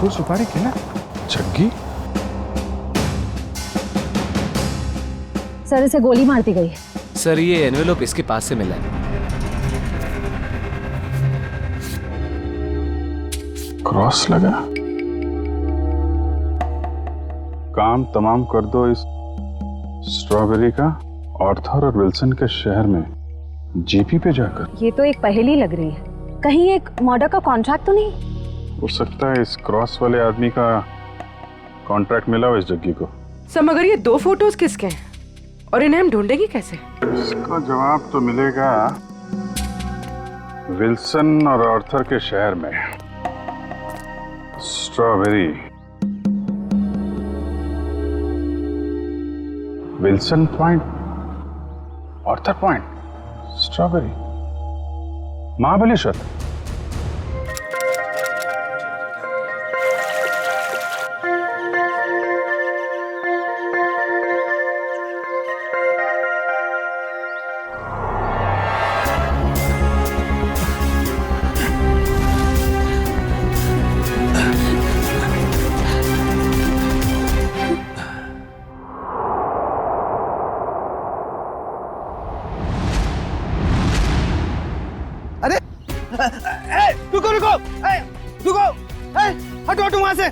मशहूर सुपारी खिला जग्गी। सर इसे गोली मार दी गई है। सर ये एनवेलप इसके पास से मिला है। क्रॉस लगा। काम तमाम कर दो इस स्ट्रॉबेरी का आर्थर और विल्सन के शहर में जीपी पे जाकर। ये तो एक पहेली लग रही है। कहीं एक मर्डर का कॉन्ट्रैक्ट तो नहीं? हो सकता है इस क्रॉस वाले आदमी का कॉन्ट्रैक्ट मिला हो इस जग्गी को। सर मगर ये 2 फोटोज किसके हैं और इन्हें हम ढूंढेंगे कैसे? इसका जवाब तो मिलेगा विल्सन और आर्थर के शहर में। Strawberry, Wilson point, Arthur point, strawberry, Mahabaleshwar. रुको रुको रुको, हटो हटो वहां से।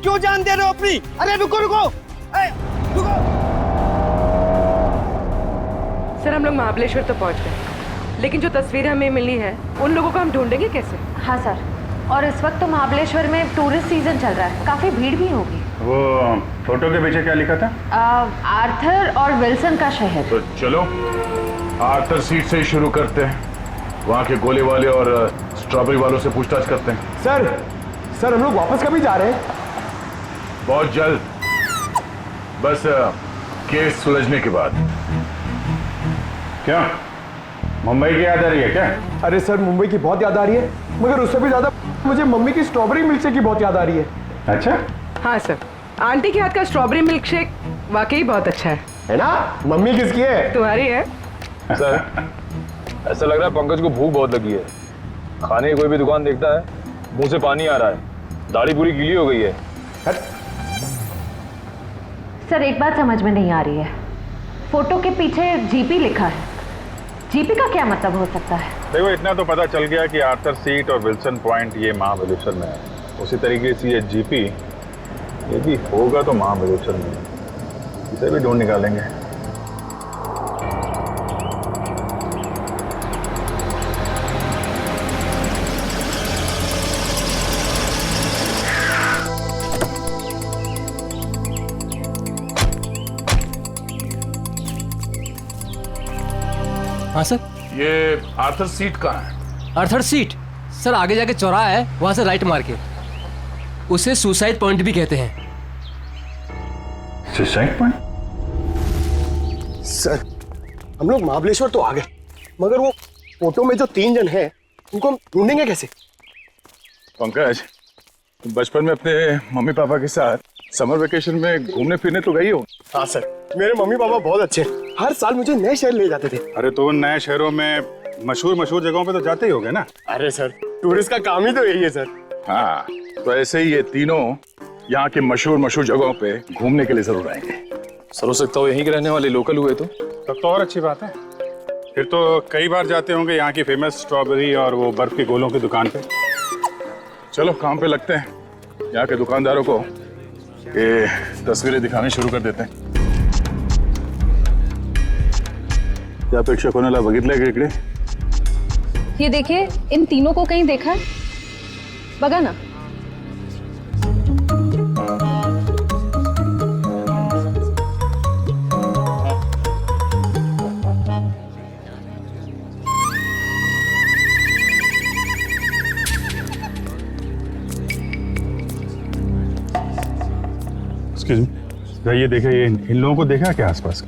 क्यों जान दे रहे हो अपनी? अरे रुको रुको रुको। सर हम लोग महाबलेश्वर तो पहुंच गए, लेकिन जो तस्वीरें हमें मिली है उन लोगों को हम ढूंढेंगे कैसे? हाँ सर, और इस वक्त तो महाबलेश्वर में टूरिस्ट सीजन चल रहा है, काफी भीड़ भी होगी। वो फोटो के पीछे क्या लिखा था? आर्थर और विल्सन का शहर। तो चलो आर्थर सीट से ही शुरू करते हैं। वहाँ के गोले वाले और स्ट्रॉबेरी वालों से पूछताछ करते हैं। सर हम लोग वापस कभी जा रहे हैं? बहुत जल्द, बस केस सुलझने के बाद। क्या मुंबई की याद आ रही है क्या? अरे सर मुंबई की बहुत याद आ रही है, मगर उससे भी ज्यादा मुझे मम्मी की स्ट्रॉबेरी मिल्क शेक की बहुत याद आ रही है। अच्छा, हाँ सर, आंटी के हाथ का स्ट्रॉबेरी मिल्क शेक वाकई बहुत अच्छा है ना? मम्मी किसकी है? तुम्हारी है। सर ऐसा लग रहा है पंकज को भूख बहुत लगी है। खाने की कोई भी दुकान देखता है मुंह से पानी आ रहा है, दाढ़ी पूरी गीली हो गई है। सर एक बात समझ में नहीं आ रही है, फोटो के पीछे जीपी लिखा है। जीपी का क्या मतलब हो सकता है? देखो इतना तो पता चल गया कि आर्थर सीट और विल्सन पॉइंट ये महाबलेश्वर में है। उसी तरीके से ये जीपी ये भी होगा तो महाबलेश्वर में, इसे भी ढूंढ निकालेंगे। हाँ सर। ये आर्थर सीट कहाँ है? आर्थर सीट सर आगे जाके चौराहा है, वहां से राइट मार के। उसे सुसाइड पॉइंट भी कहते हैं। Suicide point? सर हम लोग महाबलेश्वर तो आ गए, मगर वो फोटो में जो 3 जन हैं उनको हम ढूंढेंगे कैसे? पंकज, तुम बचपन में अपने मम्मी पापा के साथ समर वेकेशन में घूमने फिरने तो गई हो? हाँ सर, मेरे मम्मी पापा बहुत अच्छे हैं, हर साल मुझे नए शहर ले जाते थे। अरे तो उन नए शहरों में मशहूर जगहों पे तो जाते ही होगे ना? अरे सर टूरिस्ट का काम ही तो यही है सर। हाँ, तो ऐसे ही ये तीनों यहाँ के मशहूर जगहों पे घूमने के लिए जरूर आएंगे। सर हो सकता हो यहीं के रहने वाले लोकल हुए तो। तब तो और अच्छी बात है, फिर तो कई बार जाते होंगे यहाँ की फेमस स्ट्रॉबेरी और वो बर्फ के गोलों की दुकान पे। चलो काम पे लगते हैं, यहाँ के दुकानदारों को ये तस्वीरें दिखाने शुरू कर देते हैं। क्या अपेक्षा कोणाला बघितलंय का इकडे? ये देखिए, इन तीनों को कहीं देखा है? बघा ना। एक्सक्यूज मी, ये देखा, ये इन लोगों को देखा क्या आसपास?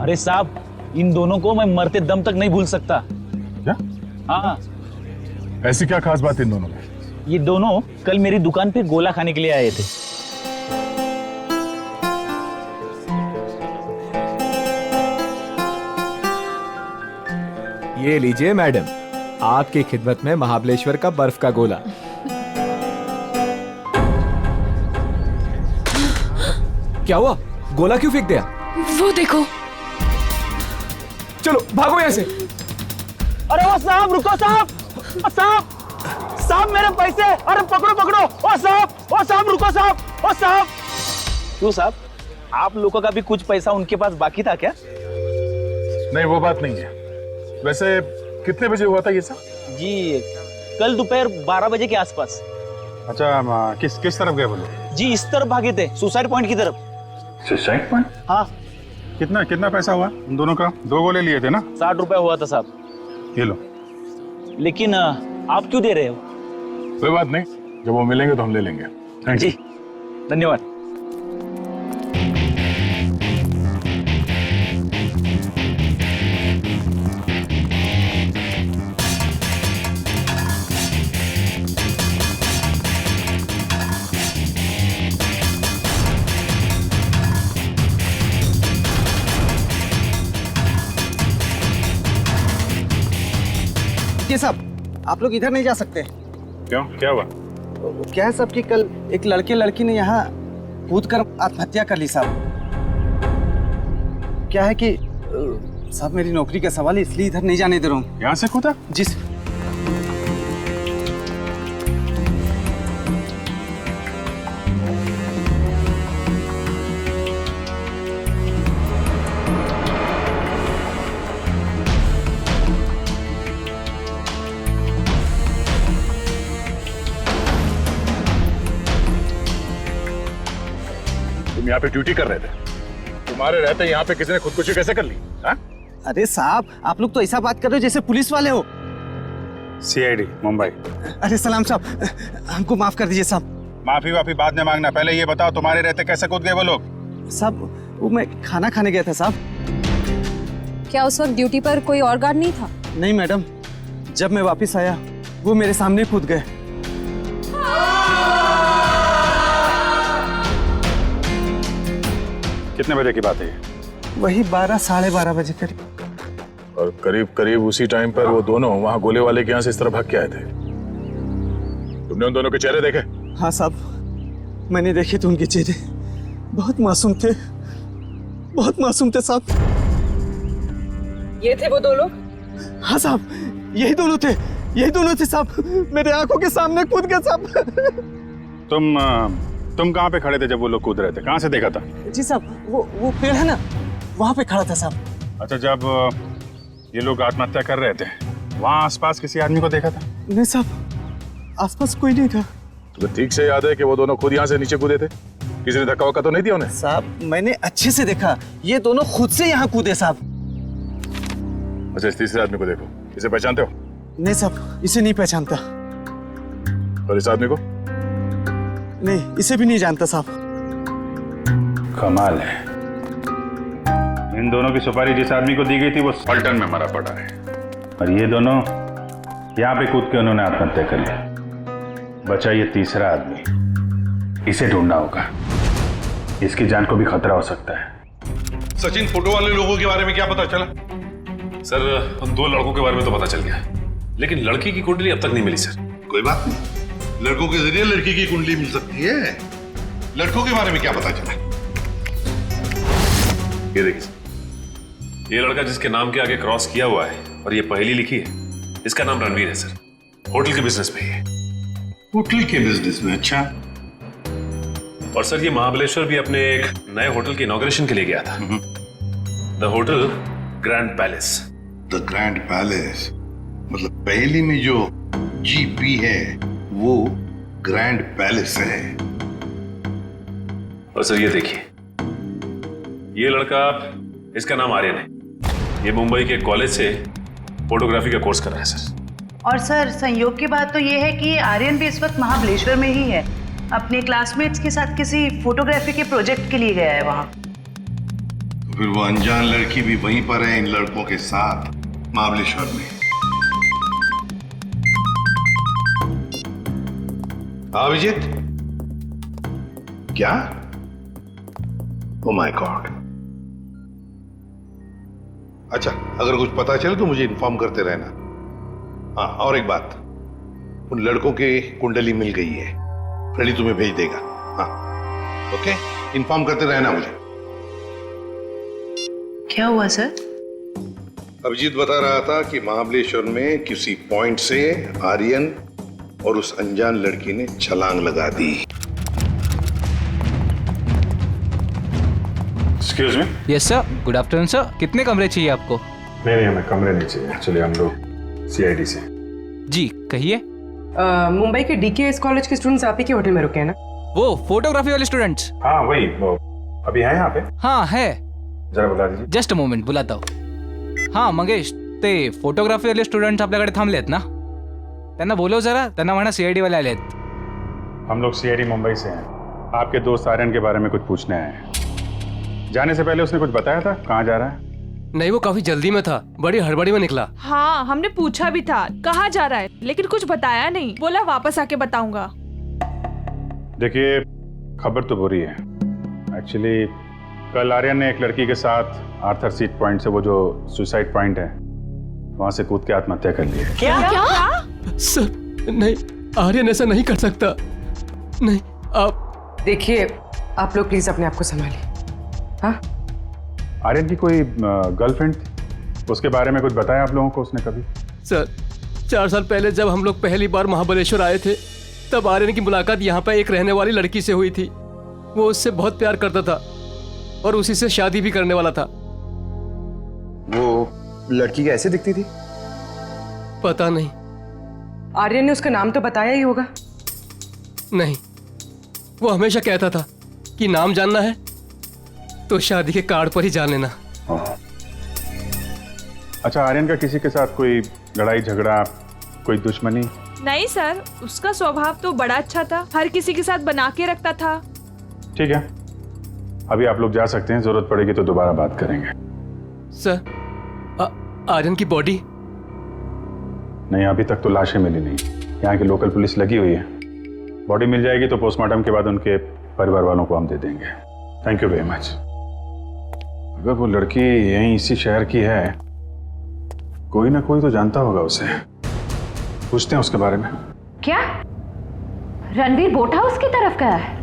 अरे साहब, इन दोनों को मैं मरते दम तक नहीं भूल सकता। क्या? हाँ, ऐसी क्या खास बात इन दोनों में? ये दोनों कल मेरी दुकान पे गोला खाने के लिए आए थे। ये लीजिए मैडम, आपकी खिदमत में महाबलेश्वर का बर्फ का गोला। क्या हुआ? गोला क्यों फेंक दिया? वो देखो। चलो भागो यहाँ से। अरे वो साहब रुको साहब, साहब साहब मेरे पैसे, अरे पकड़ो पकड़ो, ओ साहब रुको साहब, ओ साहब। क्यों साहब, आप लोगों का भी कुछ पैसा उनके पास बाकी था क्या? नहीं वो बात नहीं है। वैसे कितने बजे हुआ था ये सब? जी कल दोपहर 12 बजे के आसपास। अच्छा किस तरफ गए वो लोग? जी इस तरफ भागे थे, सुसाइड पॉइंट की तरफ। Suicide point? हाँ। कितना पैसा हुआ उन दोनों का? 2 गोले लिए थे ना? 60 रुपए हुआ था साहब। ये लो। लेकिन आप क्यों दे रहे हो? कोई बात नहीं, जब वो मिलेंगे तो हम ले लेंगे। Thank you. जी धन्यवाद। ये साहब आप लोग इधर नहीं जा सकते। क्यों, क्या हुआ? क्या है साहब कि कल एक लड़की ने यहाँ कूद कर आत्महत्या कर ली साहब। क्या है कि साहब मेरी नौकरी का सवाल है, इसलिए इधर नहीं जाने दे रहा हूँ। यहाँ से कूदा? जी तुम यहाँ पे ड्यूटी कर रहे थे, तुम्हारे रहते यहाँ पे किसी ने खुदकुशी कैसे कर ली? हाँ? अरे साहब आप लोग तो ऐसा बात कर रहे हो जैसे पुलिस वाले हो। CID मुंबई। अरे सलाम साहब, हमको माफ कर दीजिए साहब। माफी बाद में मांगना, पहले ये बताओ तुम्हारे रहते कैसे कूद गए वो लोग? साहब वो मैं खाना खाने गया था साहब। क्या उस वक्त ड्यूटी पर कोई और गार्ड नहीं था? नहीं मैडम, जब मैं वापस आया वो मेरे सामने कूद गए। कितने बजे की बात है ये? वही 12 साढ़े 12 बजे करीब। और करीब उसी टाइम पर वो दोनों वहां गोले वाले के यहाँ से इस तरह भाग के आए थे। तुमने उन दोनों के चेहरे देखे? हाँ साहब मैंने देखे थे उनके चेहरे, बहुत मासूम थे, बहुत मासूम थे साहब। ये थे वो दो लोग? हाँ साहब यही दोनों थे साहब, मेरे आंखों के सामने कूद गए साहब। तुम कहाँ पे खड़े थे जब वो लोग कूद रहे थे? कहाँ से देखा था? जी साहब वो पेड़ है ना, वहाँ पे खड़ा था साहब। अच्छा, जब ये लोग आत्महत्या कर रहे थे वहाँ आसपास किसी आदमी को देखा था? नहीं साहब आसपास कोई नहीं था। तुम्हें ठीक से याद है कि वो दोनों खुद यहाँ से नीचे कूदे थे? किसी ने धक्का वक्का तो नहीं दिया उन्हें? साहब मैंने अच्छे से देखा, ये दोनों खुद से यहाँ कूदे साहब। अच्छा, इस तीसरे आदमी को देखो, इसे पहचानते हो? नहीं साहब इसे नहीं पहचानता। और इस आदमी को? नहीं इसे भी नहीं जानता साहब। कमाल है, इन दोनों की सुपारी जिस आदमी को दी गई थी वो पलटन में मरा पड़ा है, और ये दोनों यहाँ पे कूद के उन्होंने आत्महत्या कर ली। बचा ये तीसरा आदमी, इसे ढूंढना होगा, इसकी जान को भी खतरा हो सकता है। सचिन, फोटो वाले लोगों के बारे में क्या पता चला? सर, उन 2 लड़कों के बारे में तो पता चल गया, लेकिन लड़की की कुंडली अब तक नहीं मिली सर। कोई बात नहीं, लड़कों के जरिए लड़की की कुंडली मिल सकती है। लड़कों के बारे में क्या पता चला? ये देखिए सर, ये लड़का जिसके नाम के आगे क्रॉस किया हुआ है और ये पहली लिखी है, इसका नाम रणवीर है सर। होटल के बिजनेस में है। होटल के बिजनेस में? अच्छा। और सर ये महाबलेश्वर भी अपने एक नए होटल के इनॉग्रेशन के लिए गया था, the hotel grand palace. The grand palace मतलब पहली में जो GP है वो ग्रैंड पैलेस है। और सर ये देखिए, ये लड़का, इसका नाम आर्यन है, ये मुंबई के कॉलेज से फोटोग्राफी का कोर्स कर रहा है सर। और सर संयोग की बात तो ये है कि आर्यन भी इस वक्त महाबलेश्वर में ही है, अपने क्लासमेट्स के साथ किसी फोटोग्राफी के प्रोजेक्ट के लिए गया है वहां। तो फिर वो अनजान लड़की भी वहीं पर है इन लड़कों के साथ महाबलेश्वर में। अभिजीत, क्या? Oh my God. अच्छा, अगर कुछ पता चले तो मुझे इन्फॉर्म करते रहना। हाँ, और एक बात, उन लड़कों की कुंडली मिल गई है, फ्रेडी तुम्हें भेज देगा। हाँ, ओके। इन्फॉर्म करते रहना मुझे। क्या हुआ सर? अभिजीत बता रहा था कि महाबलेश्वर में किसी पॉइंट से आर्यन और उस अनजान लड़की ने छलांग लगा दी। Excuse me. Yes sir, good afternoon sir. कितने कमरे चाहिए आपको? नहीं हमें कमरे नहीं चाहिए, एक्चुअली हम लोग सीआईडी से। जी कहिए। मुंबई के डीकेएस कॉलेज के स्टूडेंट्स आप ही के होटल में रुके हैं ना? वो फोटोग्राफी वाले स्टूडेंट्स? हाँ वही, वो अभी है यहाँ पे? हाँ है। जरा बता दीजिए। जस्ट अ मोमेंट, बुलाता हूँ। हाँ मंगेश, ते फोटोग्राफी वाले स्टुडंट्स आपल्याकडे थांबलेत ना? त्यांना बोलव जरा, त्यांना म्हणा सीआईडी वाले आलेत। हम लोग सीआईडी मुंबई से हैं। आपके दोस्त आर्यन के बारे में कुछ पूछने आए हैं। जाने से पहले उसने कुछ बताया था कहाँ जा रहा है? नहीं, वो काफी जल्दी में था, बड़ी हड़बड़ी में निकला। हाँ हमने पूछा भी था कहाँ जा रहा है, लेकिन कुछ बताया नहीं, बोला वापस आके बताऊंगा। देखिए खबर तो बुरी है। एक्चुअली कल आर्यन ने एक लड़की के साथ आर्थर सीट पॉइंट से, वो जो सुसाइड पॉइंट है, वहां से कूद के आत्महत्या कर ली है। क्या? सर नहीं, आर्यन ऐसा नहीं कर सकता। नहीं, आप देखिए आप लोग प्लीज अपने आप को संभालिए। हाँ आर्यन की कोई गर्लफ्रेंड थी, उसके बारे में कुछ बताया आप लोगों को उसने कभी? सर 4 साल पहले जब हम लोग पहली बार महाबलेश्वर आए थे, तब आर्यन की मुलाकात यहाँ पर एक रहने वाली लड़की से हुई थी। वो उससे बहुत प्यार करता था और उसी से शादी भी करने वाला था। वो लड़की कैसे दिखती थी? पता नहीं। आर्यन ने उसका नाम तो बताया ही होगा। नहीं, वो हमेशा कहता था कि नाम जानना है तो शादी के कार्ड पर ही जान लेना। अच्छा, आर्यन का किसी के साथ कोई लड़ाई झगड़ा, कोई दुश्मनी? नहीं सर, उसका स्वभाव तो बड़ा अच्छा था, हर किसी के साथ बना के रखता था। ठीक है, अभी आप लोग जा सकते हैं, जरूरत पड़ेगी तो दोबारा बात करेंगे। सर आर्यन की बॉडी? नहीं, अभी तक तो लाशें मिली नहीं। यहाँ की लोकल पुलिस लगी हुई है। बॉडी मिल जाएगी तो पोस्टमार्टम के बाद उनके परिवार वालों को हम दे देंगे। Thank you very much. अगर वो लड़की यहीं इसी शहर की है, कोई ना कोई तो जानता होगा उसे। पूछते हैं उसके बारे में। क्या रणवीर बोट हाउस की तरफ गया है?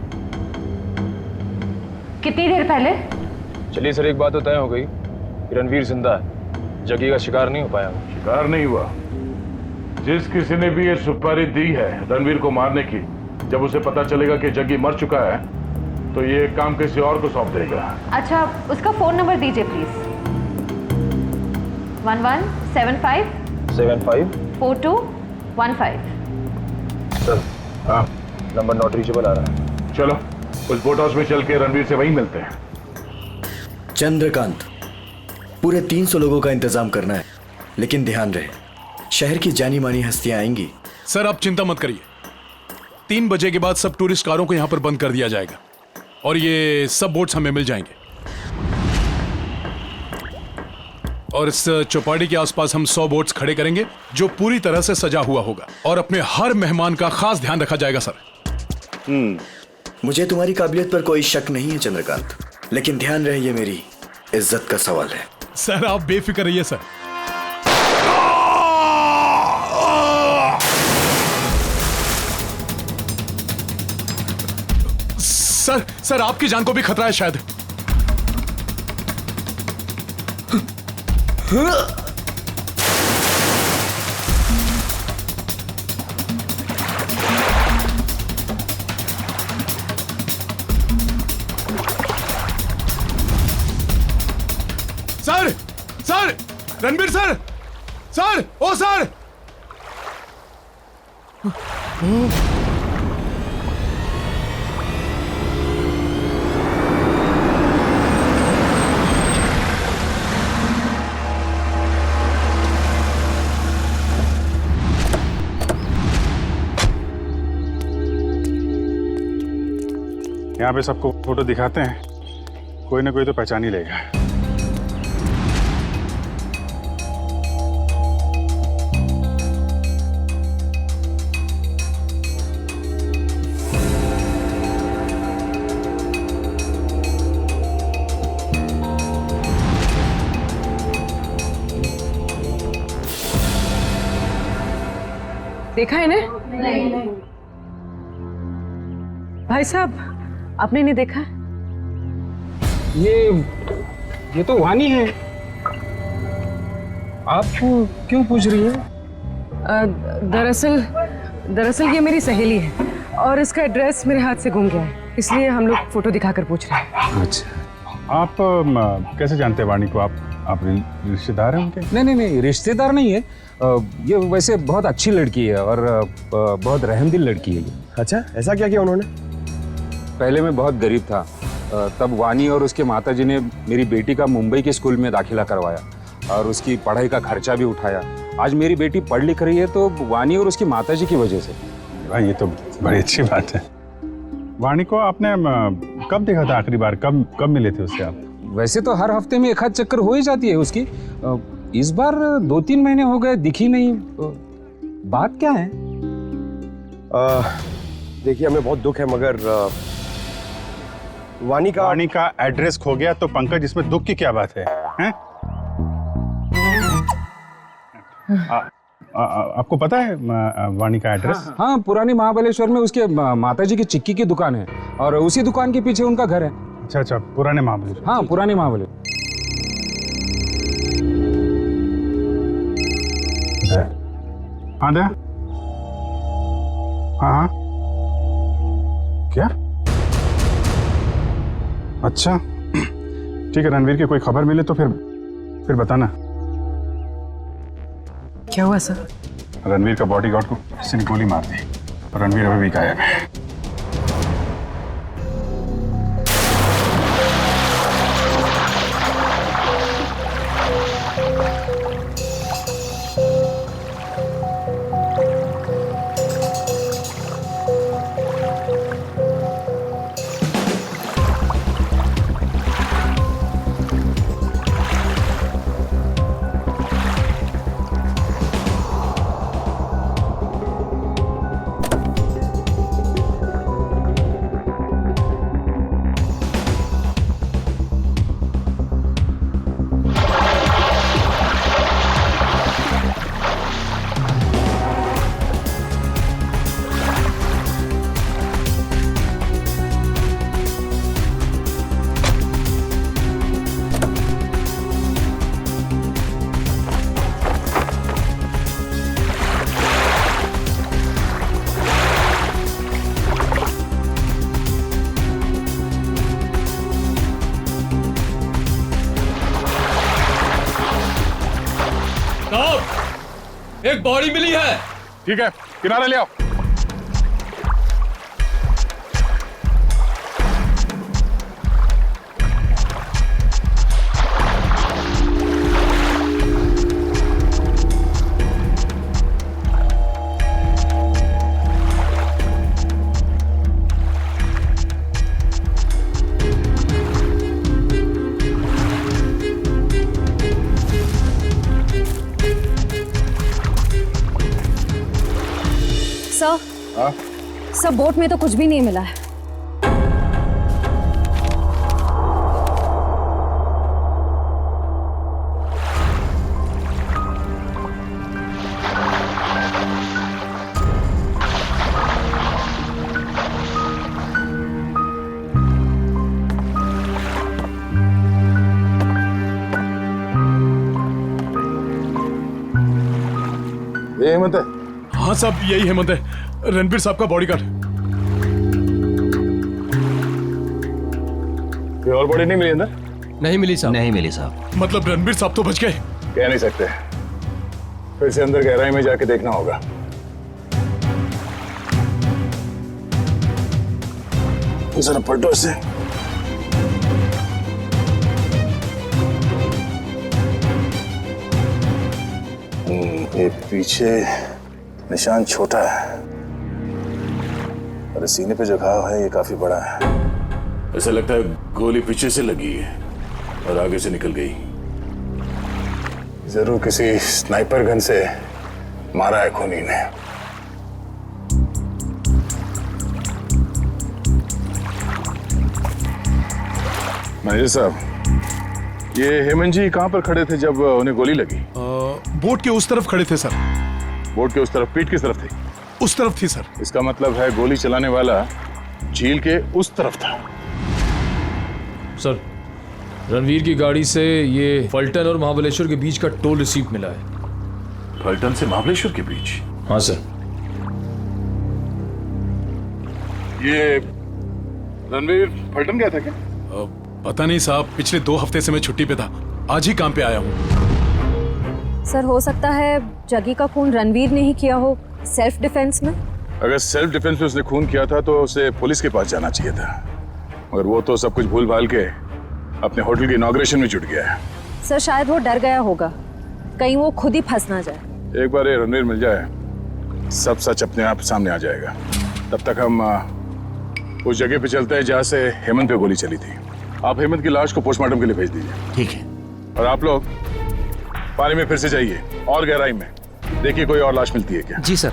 कितनी देर पहले? चलिए सर, एक बात तो तय हो गई कि रणवीर जिंदा है, जग्गी का शिकार नहीं हो पाया। शिकार नहीं हुआ। जिस किसी ने भी ये सुपारी दी है रणवीर को मारने की, जब उसे पता चलेगा कि जग्गी मर चुका है तो ये काम किसी और को सौंप देगा। अच्छा, उसका फोन नंबर दीजिए प्लीज। 1175 4215। सर हाँ, नंबर नॉट रीचेबल आ रहा है। चलो उस बोट हाउस में चल के रणवीर से वहीं मिलते हैं। चंद्रकांत, पूरे 300 लोगों का इंतजाम करना है, लेकिन ध्यान रहे शहर की जानी मानी हस्तियां आएंगी। सर आप चिंता मत करिए, 3 बजे के बाद सब टूरिस्ट कारों को यहाँ पर बंद कर दिया जाएगा और ये सब बोट्स हमें मिल जाएंगे। और इस चौपाटी के आसपास हम 100 बोट्स खड़े करेंगे जो पूरी तरह से सजा हुआ होगा और अपने हर मेहमान का खास ध्यान रखा जाएगा। सर मुझे तुम्हारी काबिलियत पर कोई शक नहीं है चंद्रकांत, लेकिन ध्यान रहे ये मेरी इज्जत का सवाल है। सर आप बेफिक्र रहिए सर। सर आपकी जान को भी खतरा है शायद। सर रणबीर सर, ओ सर। यहाँ पे सबको फोटो दिखाते हैं, कोई ना कोई तो पहचान ही लेगा। देखा है ना? नहीं। भाई साहब, आपने नहीं देखा? ये तो वानी है। आप क्यों पूछ रही है? दरअसल ये मेरी सहेली है और इसका एड्रेस मेरे हाथ से गुम गया है, इसलिए हम लोग फोटो दिखाकर पूछ रहे हैं। अच्छा, आप कैसे जानते हैं वाणी को? आप रिश्तेदार हैं उनके? नहीं, रिश्तेदार नहीं है। ये वैसे बहुत अच्छी लड़की है और बहुत रहमदिल लड़की है ये। अच्छा, ऐसा क्या किया उन्होंने? पहले मैं बहुत गरीब था, तब वानी और उसके माताजी ने मेरी बेटी का मुंबई के स्कूल में दाखिला करवाया और उसकी पढ़ाई का खर्चा भी उठाया। आज मेरी बेटी पढ़ लिख रही है तो वानी और उसकी माताजी की वजह से। भाई, ये तो बड़ी अच्छी बात है। वाणी को आपने कब देखा था आखिरी बार? कब मिले थे उससे आप? वैसे तो हर हफ्ते में एक आध चक्कर हो ही जाती है उसकी। इस बार 2-3 महीने हो गए, दिखी नहीं। बात क्या है? देखिए, हमें बहुत दुख है, मगर वाणी का एड्रेस खो गया तो पंकज, इसमें दुख की क्या बात है? हैं? आपको पता है वाणी का एड्रेस? हाँ, पुरानी महाबलेश्वर में उसके माताजी की चिक्की की दुकान है और उसी दुकान के पीछे उनका घर है। अच्छा, पुराने महाबलेश्वर। हाँ, पुराने महाबलेश्वर। हाँ दया, हाँ क्या? अच्छा, ठीक है। रणवीर की कोई खबर मिले तो फिर बताना। क्या हुआ सर? रणवीर का बॉडीगार्ड को किसी ने गोली मार दी और रणवीर अभी भी गायब है। एक बॉडी मिली है। ठीक है, किनारे ले आओ। सर, बोट में तो कुछ भी नहीं मिला है। ये हेमंत है? हाँ साहब, यही हेमंत है, रणबीर साहब का बॉडीगार्ड। कोई और बॉडी नहीं मिली अंदर? नहीं मिली साहब। नहीं मिली साहब। मतलब रणबीर साहब तो बच गए? कह नहीं सकते, फिर से अंदर गहराई में जाके देखना होगा। जरा पलटो इसे। एक पीछे निशान छोटा है और सीने पे जो घाव है ये काफी बड़ा है। ऐसा लगता है गोली पीछे से लगी है और आगे से निकल गई। जरूर किसी स्नाइपर गन से मारा है खूनी ने। मैनेजर साहब, ये हेमंत जी कहां पर खड़े थे जब उन्हें गोली लगी? बोट के उस तरफ खड़े थे सर। बोट के उस तरफ? पीठ किस तरफ थी? उस तरफ थी सर। इसका मतलब है गोली चलाने वाला झील के उस तरफ था। सर, रणवीर की गाड़ी से ये फलटन और महाबलेश्वर के बीच का टोल रिसीप्ट मिला है। फलटन से महाबलेश्वर के बीच? हाँ सर। ये रणवीर फलटन गया था क्या? पता नहीं साहब, पिछले 2 हफ्ते से मैं छुट्टी पे था, आज ही काम पे आया हूँ। सर हो सकता है जगी का खून रणवीर ने ही किया हो, सेल्फ डिफेंस में। अगर सेल्फ डिफेंस में उसने खून किया था तो उसे पुलिस के पास जाना चाहिए था, मगर वो तो सब कुछ भूल भाल के अपने होटल की इनॉग्रेशन में जुट गया है। सर शायद वो डर गया होगा, कहीं वो खुद ही फंस ना जाए। एक बार ये रणवीर मिल जाए, सब सच अपने आप सामने आ जाएगा। तब तक हम उस जगह पे चलते हैं जहाँ से हेमंत पे गोली चली थी। आप हेमंत की लाश को पोस्टमार्टम के लिए भेज दीजिए। ठीक है। और आप लोग पानी में फिर से जाइए और गहराई में, देखिए कोई और लाश मिलती है क्या। जी सर।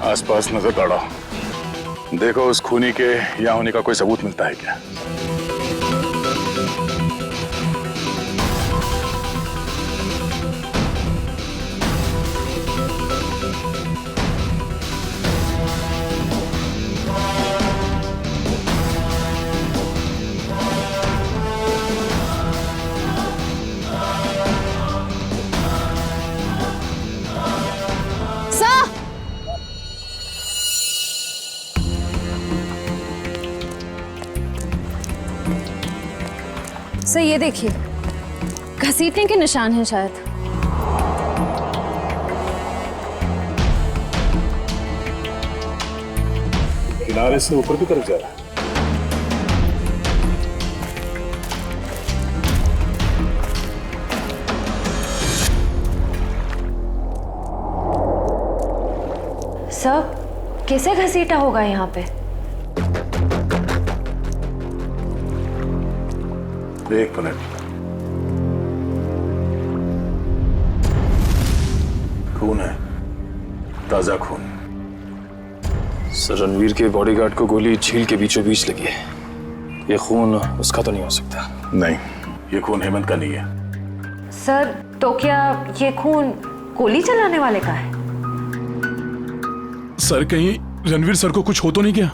आसपास नजर दौड़ाओ, देखो उस खूनी के यहाँ होने का कोई सबूत मिलता है क्या। सर ये देखिए, घसीटने के निशान हैं शायद। किनारे से ऊपर की तरफ जा रहा है। सर कैसे घसीटा होगा यहाँ पे? एक मिनट, खून है, ताजा खून। सर रणवीर के बॉडीगार्ड को गोली झील के बीचों बीच लगी है, ये खून उसका तो नहीं हो सकता। नहीं, ये खून हेमंत का नहीं है। सर तो क्या ये खून गोली चलाने वाले का है? सर कहीं रणवीर सर को कुछ हो तो नहीं गया?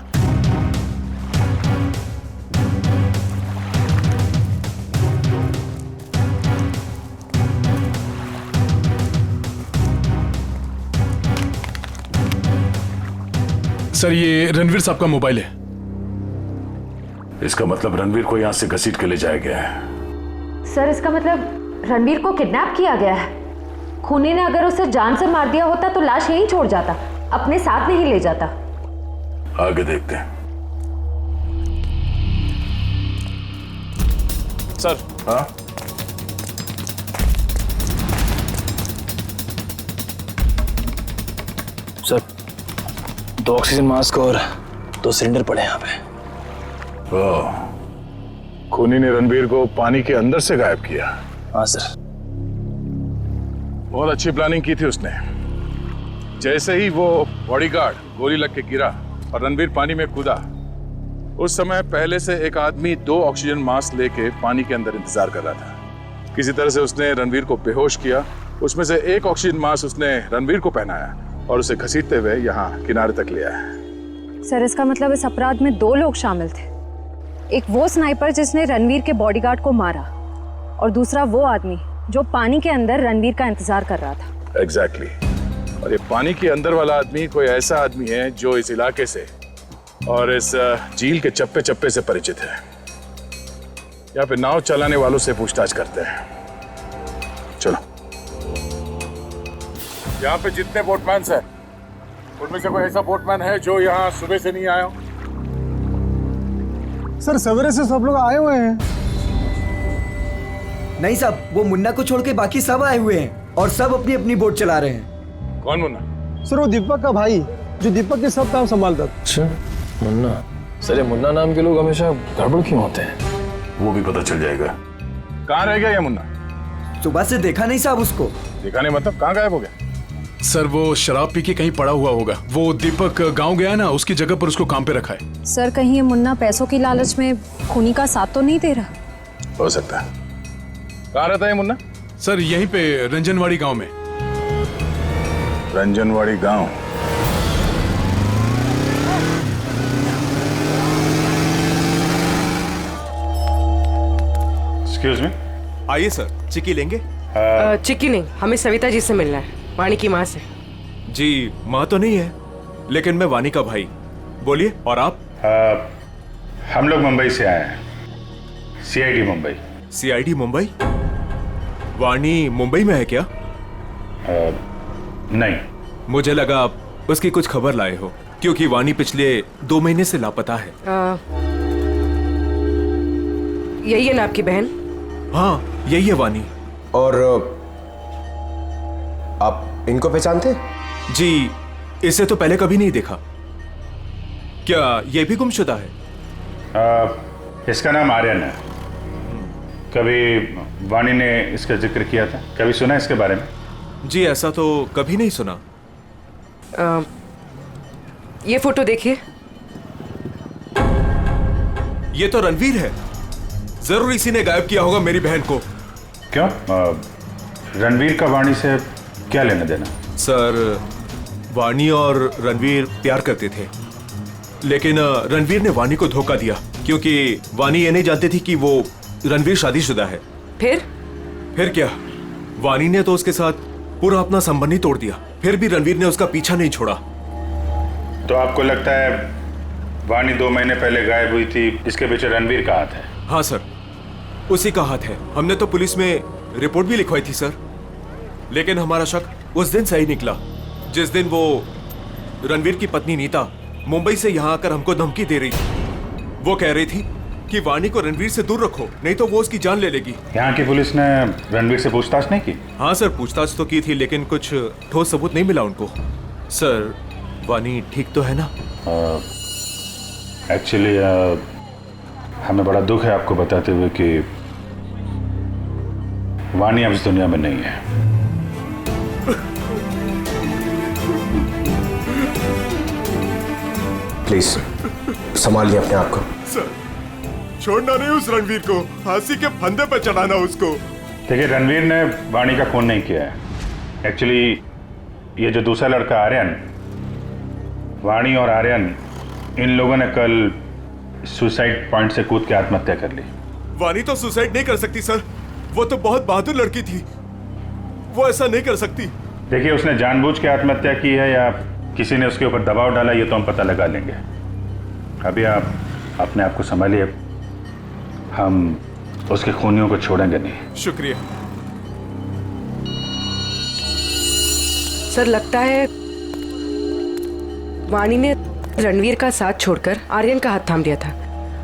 सर ये रणवीर साहब का मोबाइल है। इसका मतलब रणवीर को यहां से घसीट के ले जाया गया है। सर इसका मतलब रणवीर को किडनैप किया गया है। खूनी ने अगर उसे जान से मार दिया होता तो लाश यहीं छोड़ जाता, अपने साथ नहीं ले जाता। आगे देखते हैं। सर। हाँ सर, 2 ऑक्सीजन मास्क और 2 सिलेंडर पड़े यहाँ पे। खूनी ने रणवीर को पानी के अंदर से गायब किया। हाँ सर। बहुत अच्छी प्लानिंग की थी उसने। जैसे ही वो बॉडीगार्ड गोली लग के गिरा और रणवीर पानी में कूदा, उस समय पहले से एक आदमी 2 ऑक्सीजन मास्क लेके पानी के अंदर इंतजार कर रहा था। किसी तरह से उसने रणवीर को बेहोश किया, उसमें से एक ऑक्सीजन मास्क उसने रणवीर को पहनाया और उसे घसीटते हुए यहाँ किनारे तक ले आया। सर इसका मतलब इस अपराध में 2 लोग शामिल थे, एक वो स्नाइपर जिसने रणवीर के बॉडीगार्ड को मारा और दूसरा वो आदमी जो पानी के अंदर रणवीर का इंतजार कर रहा था। एग्जैक्टली। और ये पानी के अंदर वाला आदमी कोई ऐसा आदमी है जो इस इलाके से और इस झील के चप्पे चप्पे से परिचित है। यहाँ पे नाव चलाने वालों से पूछताछ करते हैं। चलो। यहाँ पे जितने बोटमैन हैं, उनमें से कोई ऐसा बोटमैन है जो यहाँ सुबह से नहीं आया हो? सर सवेरे से सब लोग आए हुए हैं। नहीं साहब, वो मुन्ना को छोड़ के बाकी सब आए हुए हैं और सब अपनी अपनी बोट चला रहे हैं। कौन मुन्ना? सर वो दीपक का भाई, जो दीपक के सब काम संभालता था। अच्छा, मुन्ना। सर ये मुन्ना नाम के लोग हमेशा गड़बड़ क्यों होते हैं? वो भी पता चल जाएगा। कहाँ रह गया ये मुन्ना? सुबह से देखा नहीं साहब उसको। देखा नहीं मतलब कहाँ गायब हो गया? सर वो शराब पी के कहीं पड़ा हुआ होगा। वो दीपक गांव गया ना, उसकी जगह पर उसको काम पे रखा है। सर कहीं ये मुन्ना पैसों की लालच में खूनी का साथ तो नहीं दे रहा? हो सकता है। कहाँ रहता है मुन्ना? सर यहीं पे रंजनवाड़ी गांव में। रंजनवाड़ी गांव? Excuse me. आइए सर, चिक्की लेंगे? चिक्की नहीं, हमें सविता जी से मिलना है, वाणी की माँ से। जी माँ तो नहीं है, लेकिन मैं वाणी का भाई। बोलिए। और आप? हम लोग मुंबई से आए हैं, सीआईडी मुंबई। सीआईडी मुंबई? वाणी मुंबई में है क्या? नहीं। मुझे लगा आप उसकी कुछ खबर लाए हो, क्योंकि वाणी पिछले 2 महीने से लापता है। यही है ना आपकी बहन? हाँ यही है वाणी। और आप इनको पहचानते? जी इसे तो पहले कभी नहीं देखा। क्या ये भी गुमशुदा है? इसका नाम आर्यन है। कभी वाणी ने इसका जिक्र किया था? कभी सुना इसके बारे में? जी ऐसा तो कभी नहीं सुना। ये फोटो देखिए। ये तो रणवीर है। जरूर इसी ने गायब किया होगा मेरी बहन को। क्यों? रणवीर का वाणी से क्या लेना देना? सर वाणी और रणवीर प्यार करते थे, लेकिन रणवीर ने वाणी को धोखा दिया, क्योंकि वाणी ये नहीं जानती थी कि वो रणवीर शादीशुदा है। फिर क्या, वाणी ने तो उसके साथ पूरा अपना संबंध ही तोड़ दिया। फिर भी रणवीर ने उसका पीछा नहीं छोड़ा। तो आपको लगता है वाणी 2 महीने पहले गायब हुई थी, इसके पीछे रणवीर का हाथ है? हाँ सर, उसी का हाथ है। हमने तो पुलिस में रिपोर्ट भी लिखवाई थी सर, लेकिन हमारा शक उस दिन सही निकला जिस दिन वो रणवीर की पत्नी नीता मुंबई से यहाँ आकर हमको धमकी दे रही थी। वो कह रही थी कि वाणी को रणवीर से दूर रखो, नहीं तो वो उसकी जान ले लेगी। यहाँ की पुलिस ने रणवीर से पूछताछ नहीं की? हाँ सर, पूछताछ तो की थी, लेकिन कुछ ठोस सबूत नहीं मिला उनको। सर वाणी ठीक तो है ना? एक्चुअली हमें बड़ा दुख है आपको बताते हुए कि वाणी अब इस दुनिया में नहीं है। प्लीज संभालिए अपने आप को। सर छोड़ना नहीं उस रणवीर को, फांसी के फंदे पर चढ़ाना उसको। देखिए रणवीर ने वाणी का खून नहीं किया है। एक्चुअली ये जो दूसरा लड़का आर्यन, वाणी और आर्यन इन लोगों ने कल सुसाइड पॉइंट से कूद के आत्महत्या कर ली। वाणी तो सुसाइड नहीं कर सकती सर, वो तो बहुत बहादुर लड़की थी, वो ऐसा नहीं कर सकती। देखिए उसने जानबूझ के आत्महत्या की है या किसी ने उसके ऊपर दबाव डाला, ये तो हम पता लगा लेंगे। अभी आप अपने आप को संभालिए, हम उसके खूनियों को छोड़ेंगे नहीं। शुक्रिया सर। लगता है वाणी ने रणवीर का साथ छोड़कर आर्यन का हाथ थाम लिया था,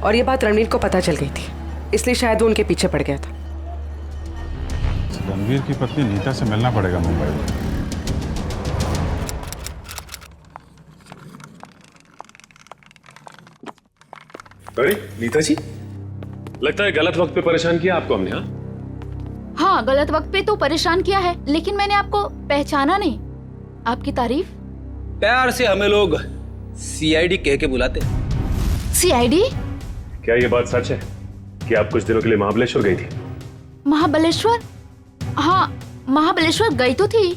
और ये बात रणवीर को पता चल गई थी, इसलिए शायद वो उनके पीछे पड़ गया था। रणवीर की पत्नी नीता से मिलना पड़ेगा मुंबई में। अरे नीता जी, लगता है गलत वक्त पे परेशान किया आपको हमने। हाँ गलत वक्त पे तो परेशान किया है, लेकिन मैंने आपको पहचाना नहीं। आपकी तारीफ? प्यार से हमें लोग सीआईडी कह के बुलाते। सीआईडी? क्या ये बात सच है कि आप कुछ दिनों के लिए महाबलेश्वर गई थी? महाबलेश्वर? हाँ महाबलेश्वर गई तो थी।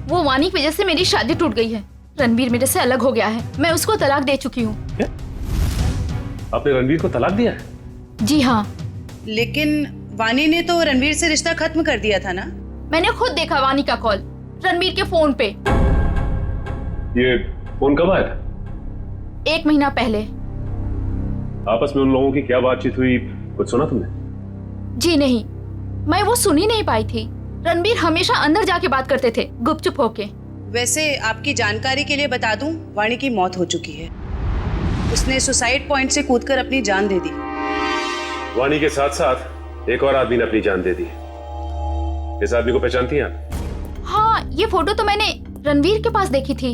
वो वाणी की वजह से मेरी शादी टूट गई है। रणवीर मेरे से अलग हो गया है, मैं उसको तलाक दे चुकी हूँ। आपने रणवीर को तलाक दिया है? जी हाँ। लेकिन वाणी ने तो रणवीर से रिश्ता खत्म कर दिया था ना? मैंने खुद देखा वाणी का कॉल रणवीर के फोन पे। ये फोन कब आया था? 1 महीना पहले। आपस में उन लोगों की क्या बातचीत हुई, कुछ सुना तुमने? जी नहीं, मैं वो सुन ही नहीं पाई थी। रणवीर हमेशा अंदर जाके बात करते थे, गुपचुप होके। वैसे आपकी जानकारी के लिए बता दूं, वाणी की मौत हो चुकी है। उसने सुसाइड पॉइंट से कूदकर अपनी जान दे दी। वाणी के साथ साथ एक और आदमी ने अपनी जान दे दी। इस आदमी को पहचानती हैं आप? हाँ, ये फोटो तो मैंने रणवीर के पास देखी थी।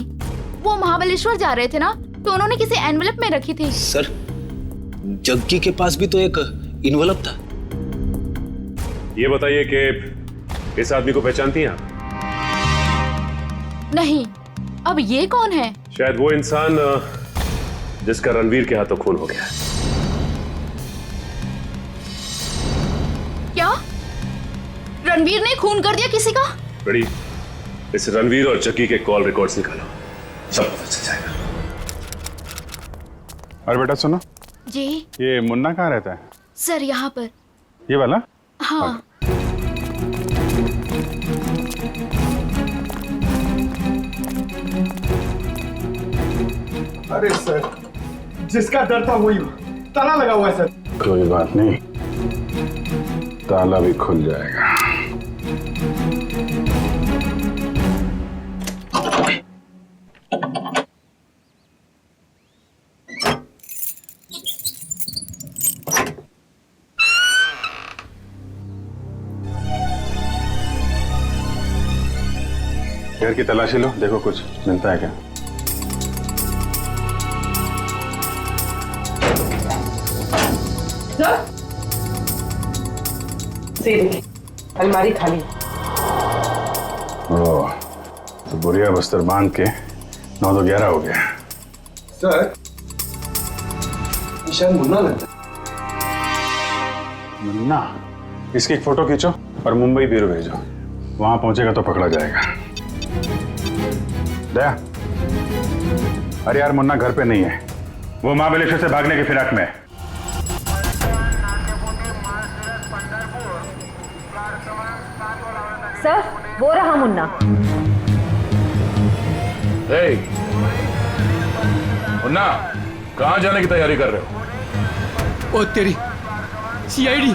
वो महाबलेश्वर जा रहे थे ना, तो उन्होंने किसी एनवेलप में रखी थी। सर जग्गी के पास भी तो एक इन्वेलप था। ये बताइए कि इस आदमी को पहचानती हैं आप? नहीं। अब ये कौन है? शायद वो इंसान जिसका रणवीर के हाथों खून हो गया। क्या रणवीर ने खून कर दिया किसी का? बड़ी, इस रणवीर और जग्गी के कॉल रिकॉर्ड्स निकालो, सब पता चल जाएगा। और बेटा सुनो, जी ये मुन्ना कहाँ रहता है? सर यहाँ पर। ये वाला? हाँ। अरे सर, जिसका डर था वही ताला लगा हुआ है सर। कोई बात नहीं, ताला भी खुल जाएगा। घर की तलाशी लो, देखो कुछ मिलता है क्या। अलमारी खाली। ओह, तो बुढ़िया बस्तर बांध के 9 तो 11 हो गया। सर, शायद मुन्ना लगता है। मुन्ना? इसकी एक फोटो खींचो और मुंबई ब्यूरो भेजो, वहां पहुंचेगा तो पकड़ा जाएगा। दया, अरे यार मुन्ना घर पे नहीं है, वो महाबलेश्वर से भागने की फिराक में है। सर, वो रहा मुन्ना। मुन्ना, कहाँ जाने की तैयारी कर रहे हो? ओ तेरी सीआईडी।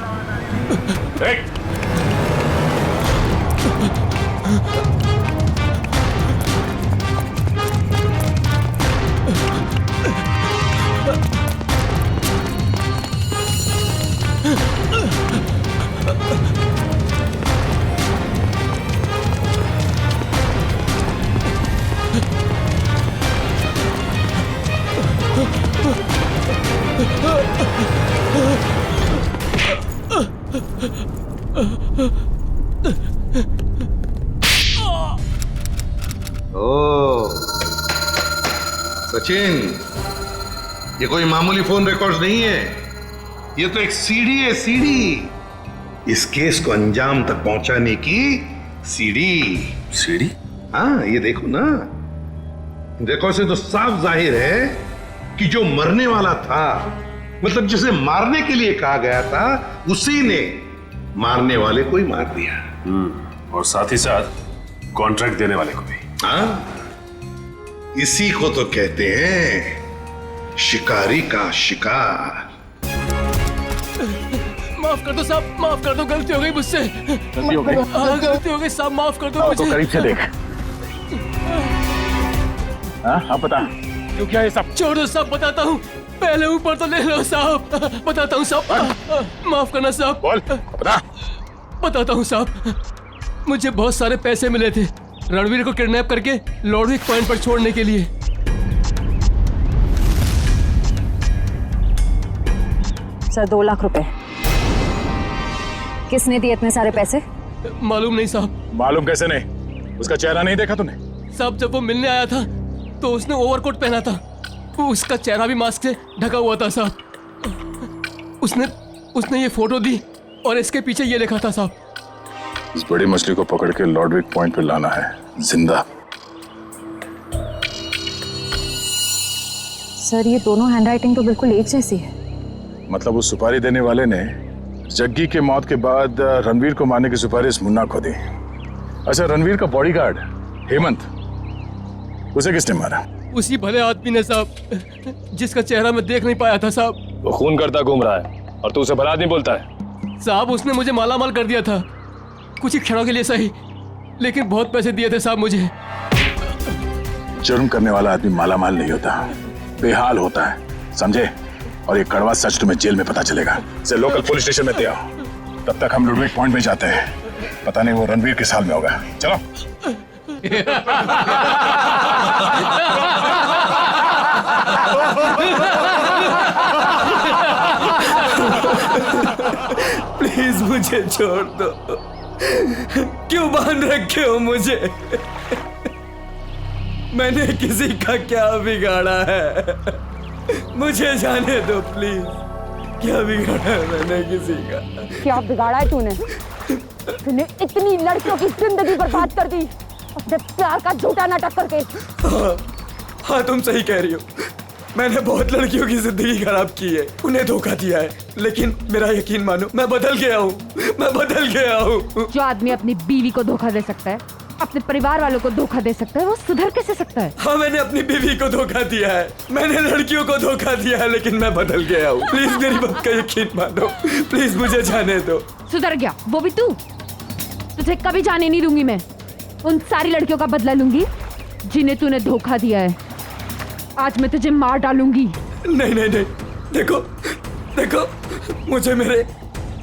सचिन, ये कोई मामूली फोन रिकॉर्ड्स नहीं है, ये तो एक सीढ़ी है, सीढ़ी। इस केस को अंजाम तक पहुंचाने की सीढ़ी। सीढ़ी? हाँ, ये देखो ना, देखो से तो साफ जाहिर है कि जो मरने वाला था, मतलब जिसे मारने के लिए कहा गया था, उसी ने मारने वाले को ही मार दिया। और साथ ही साथ कॉन्ट्रैक्ट देने वाले को भी। हाँ, इसी को तो कहते हैं शिकारी का शिकार। माफ कर दो साहब, माफ कर दो, गलती हो गई मुझसे। गलती हो गई? हाँ, गलती हो गई साहब, माफ कर दो मुझे। तो करीब से देख। हाँ, आप बता क्यों किया ये सब? छोड़ दो साहब, बताता हूँ, पहले ऊपर तो ले लो साहब। बताता हूँ साहब, माफ करना साहब। बोल, बता। बताता हूँ साहब, मुझे बहुत सारे पैसे मिले थे रणवीर को किडनैप करके लॉर्डविक पॉइंट पर छोड़ने के लिए। सर 2 लाख रुपए। किसने दिए इतने सारे पैसे? मालूम नहीं साहब। मालूम कैसे नहीं? उसका चेहरा नहीं देखा तूने? साहब, जब वो मिलने आया था तो उसने ओवरकोट पहना था, उसका चेहरा भी मास्क से ढका हुआ था साहब। उसने ये फोटो दी और इसके पीछे ये लिखा था साहब। इस बड़ी मछली को पकड़ के लॉर्डविक पॉइंट पे लाना है, जिंदा। सर, ये दोनों हैंडराइटिंग तो बिल्कुल एक जैसी है। मतलब उस सुपारी देने वाले ने जग्गी के मौत के बाद रणवीर को मारने की सुपारिश मुन्ना को दी। अच्छा, रणवीर का बॉडीगार्ड हेमंत, उसे किसने मारा? उसी भले आदमी ने साहब, जिसका चेहरा मैं देख नहीं पाया था साहब। वो खून करता घूम रहा है और तू उसे भला आदमी बोलता है? साहब, उसने मुझे मालामाल कर दिया था, कुछ ही क्षणों के लिए सही, लेकिन बहुत पैसे दिए थे साहब मुझे। जुर्म करने वाला आदमी मालामाल नहीं होता, बेहाल होता है, समझे? और ये कड़वा सच तुम्हें जेल में पता चलेगा। से लोकल पुलिस स्टेशन में ले आओ, तब तक हम लॉर्डविक पॉइंट में जाते हैं। पता नहीं वो रणवीर किस हाल में होगा। चलो। प्लीज मुझे छोड़ दो। क्यों बांध रखे हो मुझे? मैंने किसी का क्या बिगाड़ा है? मुझे जाने दो प्लीज। क्या बिगाड़ा है मैंने किसी का? क्या बिगाड़ा है तूने? तूने इतनी लड़कियों की जिंदगी बर्बाद कर दी अपने प्यार का झूठा नाटक करके। हाँ तुम सही कह रही हो। मैंने बहुत लड़कियों की जिंदगी खराब की है, उन्हें धोखा दिया है, लेकिन मेरा यकीन मानो मैं बदल गया हूँ। मैं बदल गया हूँ। जो आदमी अपनी बीवी को धोखा दे सकता है, अपने परिवार वालों को धोखा दे सकता है, वो सुधर कैसे सकता है? हाँ मैंने अपनी बीवी को धोखा दिया है, मैंने लड़कियों को धोखा दिया है, लेकिन मैं बदल गया हूँ। प्लीज मेरी बात का यकीन मानो, प्लीज मुझे जाने दो। सुधर गया वो भी तू? तुझे कभी जाने नहीं दूंगी मैं। उन सारी लड़कियों का बदला लूंगी जिन्हें तूने धोखा दिया है। आज मैं तुझे मार डालूंगी। नहीं नहीं नहीं, देखो देखो, मुझे मेरे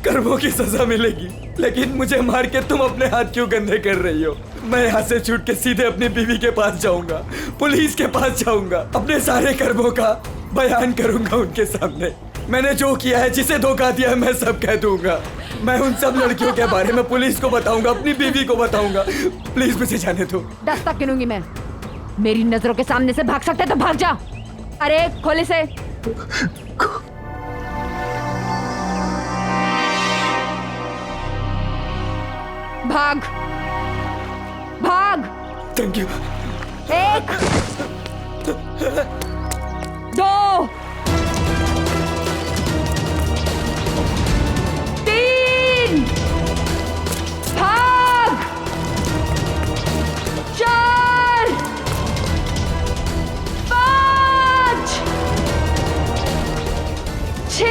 कर्मों की सजा मिलेगी, लेकिन मुझे मार के तुम अपने हाथ क्यों गंदे कर रही हो? मैं यहाँ से छूट के सीधे अपनी बीवी के पास जाऊंगा, पुलिस के पास जाऊंगा, अपने सारे कर्मों का बयान करूंगा उनके सामने। मैंने जो किया है, जिसे धोखा दिया है, मैं सब कह दूंगा। मैं उन सब लड़कियों के बारे में पुलिस को बताऊंगा, अपनी बीवी को बताऊंगा। प्लीज मुझे जाने दो। दस्तक गिनूंगी मैं। मेरी नजरों के सामने से भाग सकते तो भाग जा। अरे खोले से। भाग भाग। Thank you. 1 2 3 भाग। 4 5 6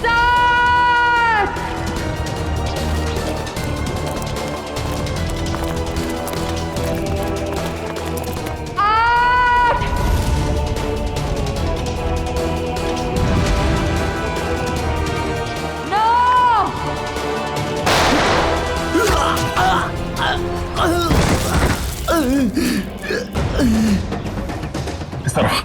7 8 इस तरफ।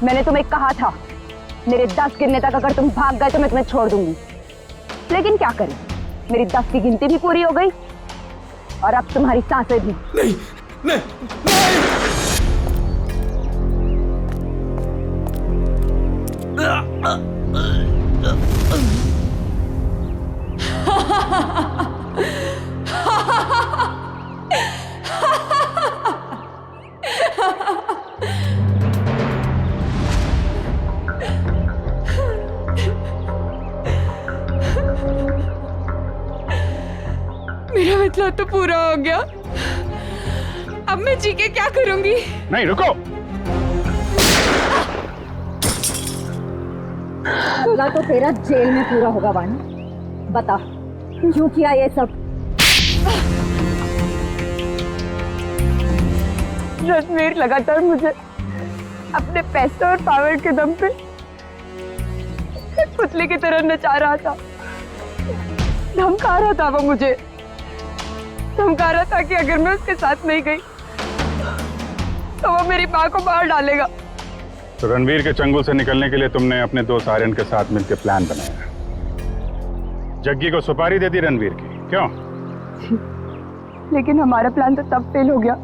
मैंने तुम्हें कहा था मेरे 10 गिनने तक अगर तुम भाग गए तो मैं तुम्हें छोड़ दूंगी, लेकिन क्या करें, मेरी 10 की गिनती भी पूरी हो गई और अब तुम्हारी सांसें भी। नहीं नहीं मेरा मतलब तो पूरा हो गया। अब मैं जी के क्या करूंगी? नहीं रुको। पूरा तो तेरा जेल में पूरा होगा वानी। बता क्यों किया ये सब? रणवीर लगातार मुझे अपने पैसे और पावर के दम पे पुतले की तरह नचा रहा था, धमका रहा था। वो मुझे धमका रहा था कि अगर मैं उसके साथ नहीं गई तो वो मेरी माँ को मार डालेगा। तो रणवीर के चंगुल से निकलने के लिए तुमने अपने दोस्त आर्यन के साथ मिलकर प्लान बनाया, जग्गी को सुपारी दे दी रणवीर की, क्यों? लेकिन हमारा प्लान तो तब फेल हो गया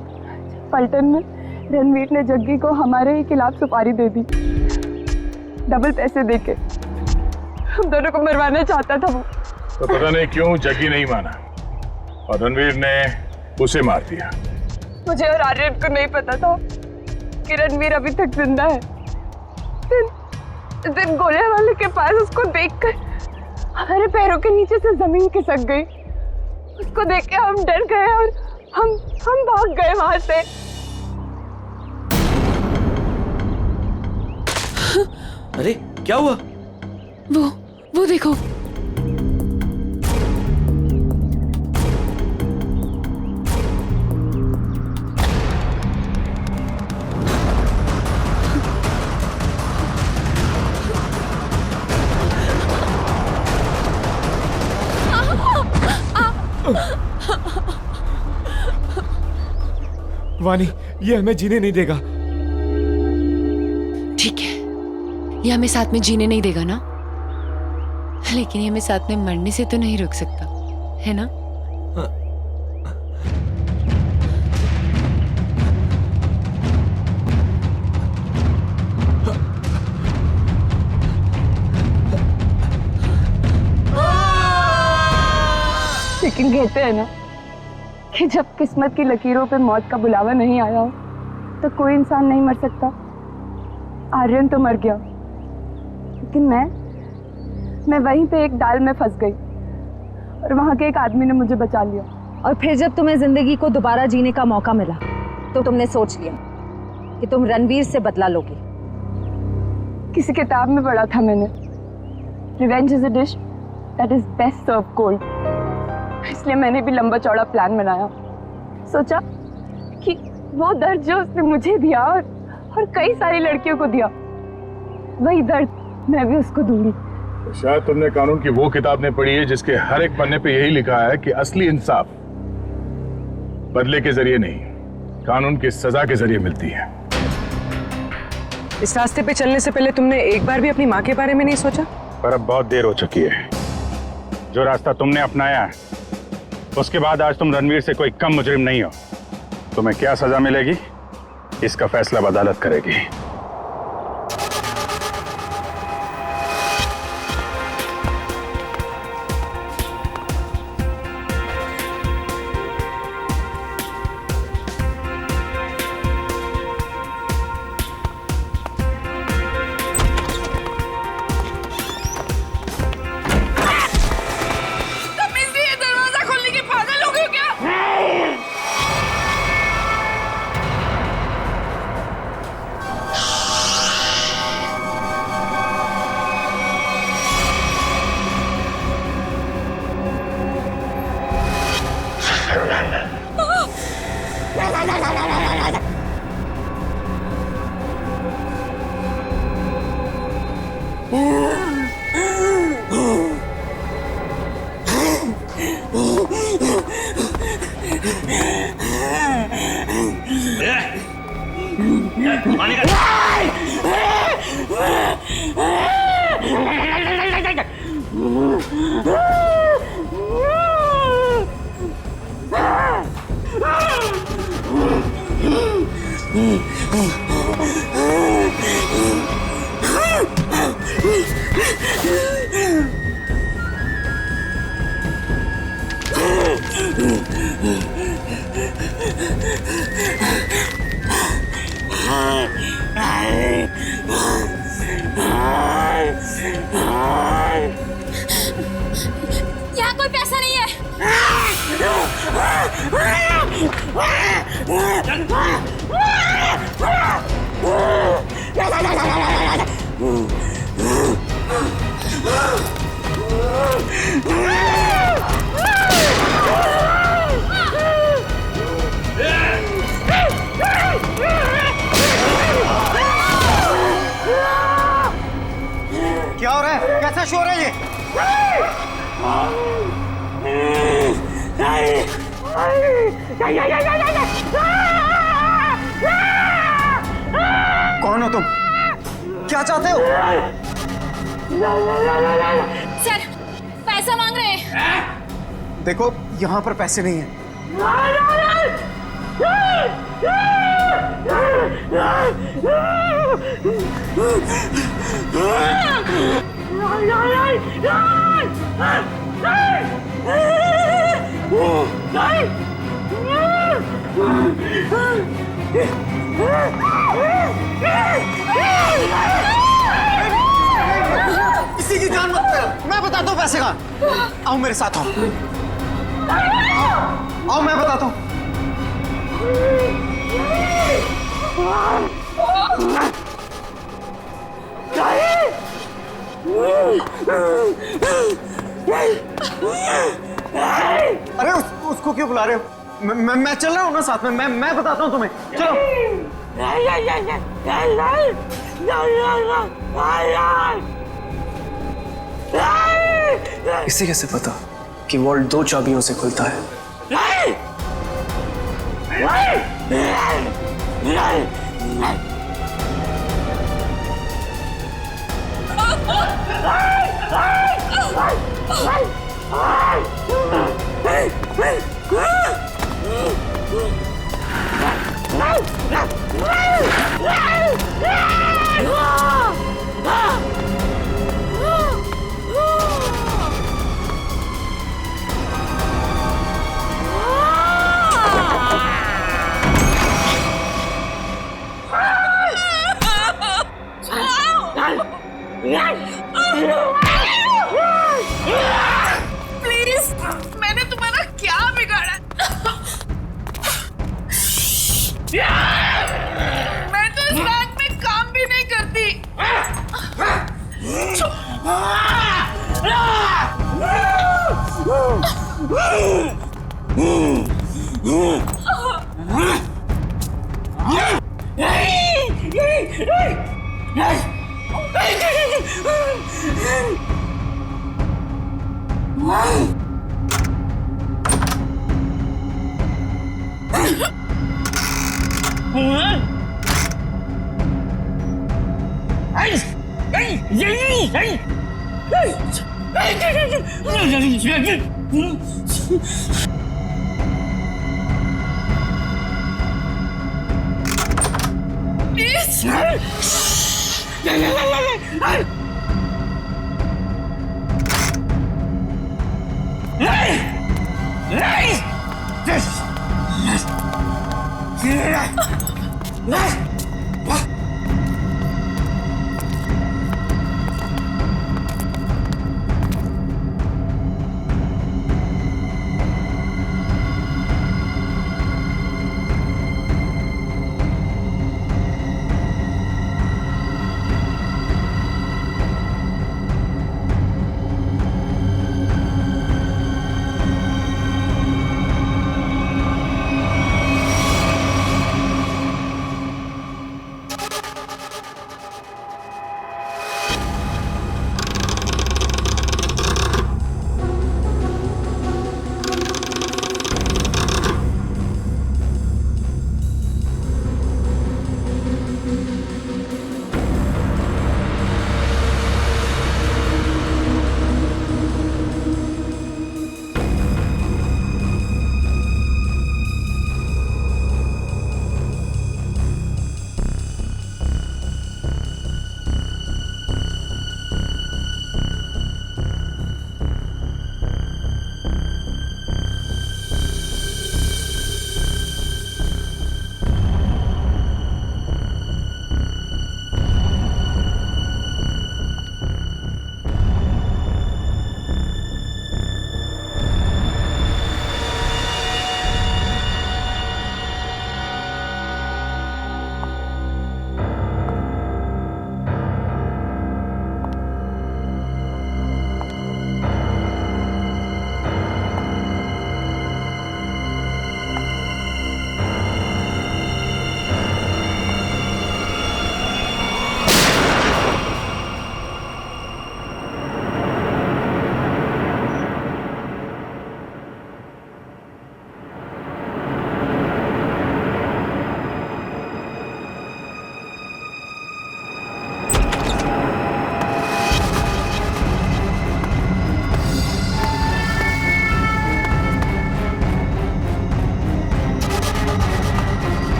पलटन में रणवीर ने जग्गी को हमारे ही खिलाफ सुपारी दे दी, डबल पैसे देके। हम दोनों को मरवाना चाहता था वो। तो पता नहीं क्यों जग्गी नहीं माना और रणवीर ने उसे मार दिया। मुझे और आर्यन को नहीं पता था कि रणवीर अभी तक जिंदा है। दिन गोले वाले के पास उसको देखकर हमारे पैरों के नीचे से जमीन खिसक गई। उसको देख के हम डर गए और हम भाग गए वहां से। अरे क्या हुआ? वो देखो। वानी, ये हमें जीने नहीं देगा। ठीक है, ये हमें साथ में जीने नहीं देगा ना, लेकिन ये हमें साथ में मरने से तो नहीं रोक सकता, है ना? लेकिन कहते हैं ना कि जब किस्मत की लकीरों पे मौत का बुलावा नहीं आया हो तो कोई इंसान नहीं मर सकता। आर्यन तो मर गया, लेकिन मैं वहीं पे एक डाल में फंस गई और वहां के एक आदमी ने मुझे बचा लिया। और फिर जब तुम्हें जिंदगी को दोबारा जीने का मौका मिला तो तुमने सोच लिया कि तुम रणवीर से बदला लोगी। किसी किताब में पढ़ा था मैंने, revenge is a dish that is best serve cold. इसलिए मैंने भी लंबा चौड़ा प्लान बनाया। सोचा कि वो दर्द जो उसने मुझे दिया और कई सारी लड़कियों को दिया, वही दर्द मैं भी उसको दूंगी। शायद तुमने कानून की वो किताब नहीं पढ़ी है जिसके हर एक पन्ने पे यही लिखा है कि असली इंसाफ बदले के जरिए नहीं, कानून की सजा के जरिए मिलती है। इस रास्ते पे चलने से पहले तुमने एक बार भी अपनी माँ के बारे में नहीं सोचा? पर अब बहुत देर हो चुकी है। जो रास्ता तुमने अपनाया है उसके बाद आज तुम रणवीर से कोई कम मुजरिम नहीं हो। तुम्हें क्या सजा मिलेगी इसका फैसला अदालत करेगी। यहाँ कोई पैसा नहीं है। क्या हो रहा है? कैसा शोर है ये? कौन हो तुम? क्या चाहते हो? सर, पैसा मांग रहे हैं। देखो, यहाँ पर पैसे नहीं हैं। किसी की जान मत कर, मैं बताता हूँ पैसे का। आओ मेरे साथ आओ, आओ मैं बताता हूँ। अरे उसको क्यों बुला रहे हो? मैं चल रहा हूँ ना साथ में, मैं बताता हूँ तुम्हें। चलो। इसे कैसे पता कि वॉल्ट 2 चाबियों से खुलता है? प्लीज, मैंने तुम्हारा क्या बिगाड़ा? मैं तो इस बैंक में काम भी नहीं करती।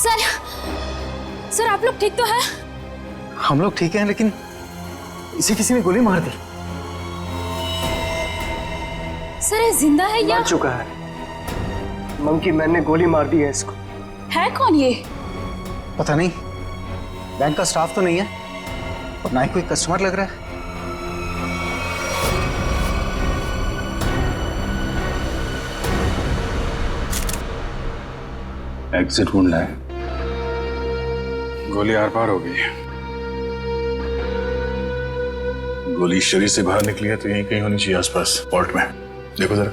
सर आप लोग ठीक तो हैं? हम लोग ठीक हैं, लेकिन इसे किसी ने गोली मार दी। सर ये जिंदा है या मर चुका है। मंकी मैन ने गोली मार दी है इसको। है कौन ये? पता नहीं, बैंक का स्टाफ तो नहीं है और ना ही कोई कस्टमर लग रहा है। एग्जिट ढूंढना है। गोली आर पार हो गई है। गोली शरीर से बाहर निकली है तो यहीं कहीं होनी चाहिए आसपास, पॉल्ट में। देखो जरा।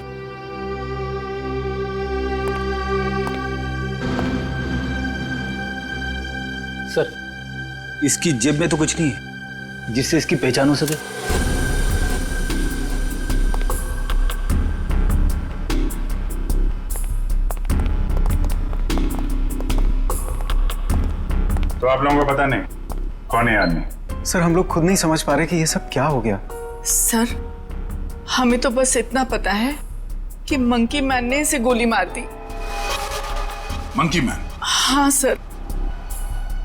सर इसकी जेब में तो कुछ नहीं है जिससे इसकी पहचान हो सके। तो आप लोगों को पता नहीं कौन है आदमी? सर हम लोग खुद नहीं समझ पा रहे कि ये सब क्या हो गया। सर हमें तो बस इतना पता है कि मंकी मैन ने इसे गोली मार दी। Monkey man? हाँ सर,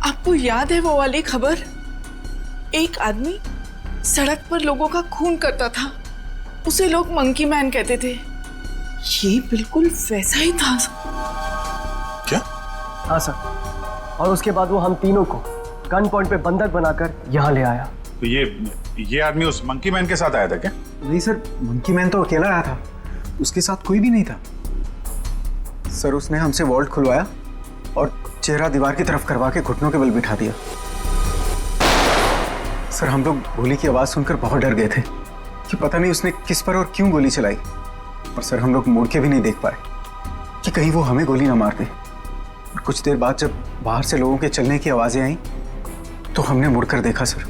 आपको याद है वो वाली खबर? एक आदमी सड़क पर लोगों का खून करता था, उसे लोग मंकी मैन कहते थे। ये बिल्कुल वैसा ही था। क्या? हाँ सर, और उसके बाद वो हम तीनों को गन पॉइंट पे बंधक बनाकर यहाँ ले आया। तो ये आदमी उस मंकी मैन के साथ आया था क्या? नहीं सर, मंकी मैन तो अकेला आया था, उसके साथ कोई भी नहीं था। सर उसने हमसे वॉल्ट खुलवाया और चेहरा दीवार की तरफ करवा के घुटनों के बल बिठा दिया। सर हम लोग गोली की आवाज सुनकर बहुत डर गए थे कि पता नहीं उसने किस पर और क्यों गोली चलाई। और सर हम लोग मुड़ के भी नहीं देख पाए कि कहीं वो हमें गोली ना मार दे। और कुछ देर बाद जब बाहर से लोगों के चलने की आवाजें आई तो हमने मुड़कर देखा सर।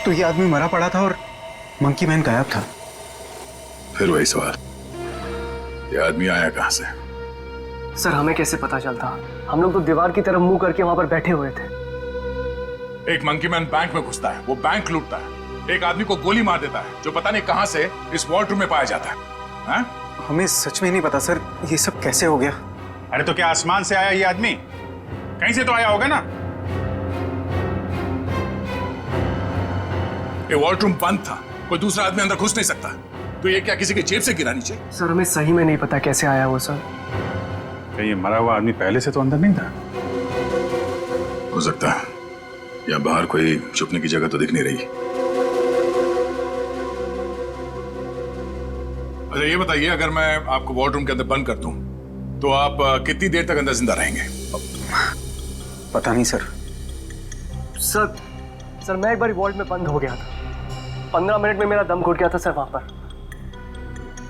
तो ये आदमी मरा पड़ा था और मंकी मैन गायब था। फिर वही सवाल, ये आदमी आया कहां से? सर हमें कैसे पता चलता? हम लोग तो दीवार की तरफ मुंह करके वहां पर बैठे हुए थे। एक मंकी मैन बैंक में घुसता है, वो बैंक लूटता है, एक आदमी को गोली मार देता है जो पता नहीं कहां से इस वॉल्ट रूम में पाया जाता है। हा? हमें सच में नहीं पता सर, ये सब कैसे हो गया। अरे तो क्या आसमान से आया ये आदमी? कहीं से तो आया होगा ना। ये वॉल्ट रूम बंद था, कोई दूसरा आदमी अंदर घुस नहीं सकता, तो ये क्या किसी के जेब से गिरा नीचे? सर हमें सही में नहीं पता कैसे आया वो सर। क्या ये मरा हुआ आदमी पहले से तो अंदर नहीं था? हो सकता है, या बाहर कोई छुपने की जगह तो दिख नहीं रही। अच्छा ये बताइए, अगर मैं आपको वॉल्ट रूम के अंदर बंद कर दूं तो आप कितनी देर तक अंदर जिंदा रहेंगे? पता नहीं सर। सर मैं एक बार वॉल्ट में बंद हो गया था, 15 मिनट में मेरा दम घुट गया था सर वहां पर।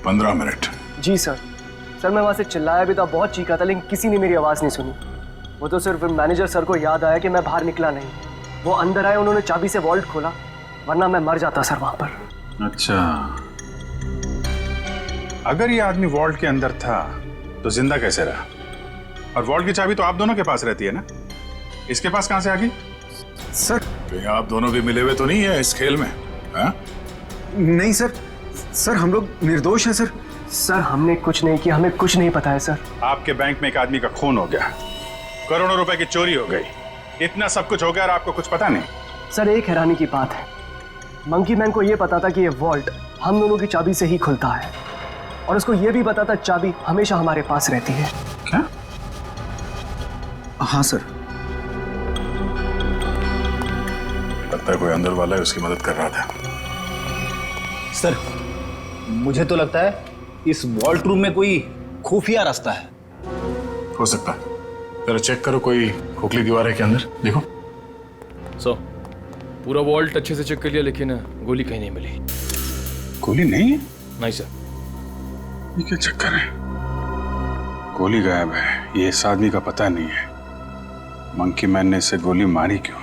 15 मिनट? जी सर। सर मैं वहां से चिल्लाया भी था, बहुत चीखा था, लेकिन किसी ने मेरी आवाज नहीं सुनी। वो तो सिर्फ मैनेजर सर को याद आया कि मैं बाहर निकला नहीं। वो अंदर आए, उन्होंने चाबी से वॉल्ट खोला, वरना मैं मर जाता सर वहां पर। अच्छा, अगर ये आदमी वॉल्ट के अंदर था तो जिंदा कैसे रहा? और वॉल्ट की चाबी तो आप दोनों के पास रहती है ना, इसके पास कहां से आ गई? सर कहीं आप दोनों भी मिले हुए तो नहीं है इस खेल में? हा? नहीं सर, सर हम लोग निर्दोष हैं सर। सर हमने कुछ नहीं किया, हमें कुछ नहीं पता है सर। आपके बैंक में एक आदमी का खून हो गया, करोड़ों रुपए की चोरी हो गई, इतना सब कुछ हो गया और आपको कुछ पता नहीं। सर एक हैरानी की बात है, मंकी मैन को यह पता था कि ये वॉल्ट हम दोनों की चाबी से ही खुलता है, और उसको यह भी पता था चाबी हमेशा हमारे पास रहती है। क्या? हाँ सर। लगता है कोई अंदर वाला है, उसकी मदद कर रहा था। सर मुझे तो लगता है इस वॉल्ट रूम में कोई खुफिया रास्ता है। हो सकता है, जरा चेक करो, कोई खोखली दीवार है के अंदर, देखो। पूरा वॉल्ट अच्छे से चेक कर लिया, लेकिन गोली कहीं नहीं मिली। गोली नहीं है? नहीं सर। ये क्या चक्कर है? गोली गायब है, ये इस आदमी का पता नहीं है। मंकी मैन ने इसे गोली मारी क्यों?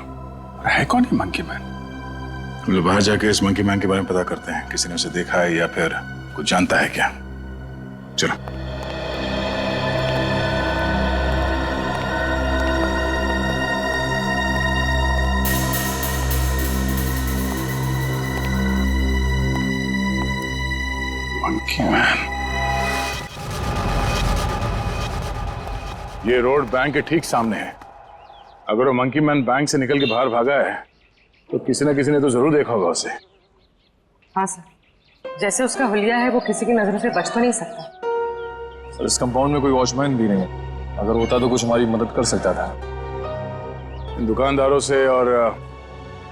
है कौन है मंकी मैन? हम लोग बाहर जाके इस मंकी मैन के बारे में पता करते हैं, किसी ने उसे देखा है या फिर कुछ जानता है क्या। चलो। ये रोड बैंक के ठीक सामने है। अगर वो मंकी मैन बैंक से निकल के बाहर भागा है तो किसी न किसी ने तो जरूर देखा होगा उसे। हाँ सर, जैसे उसका हुलिया है वो किसी की नजरों से बच तो नहीं सकता। सर इस कंपाउंड में कोई वॉचमैन भी नहीं है, अगर होता तो कुछ हमारी मदद कर सकता था। इन दुकानदारों से और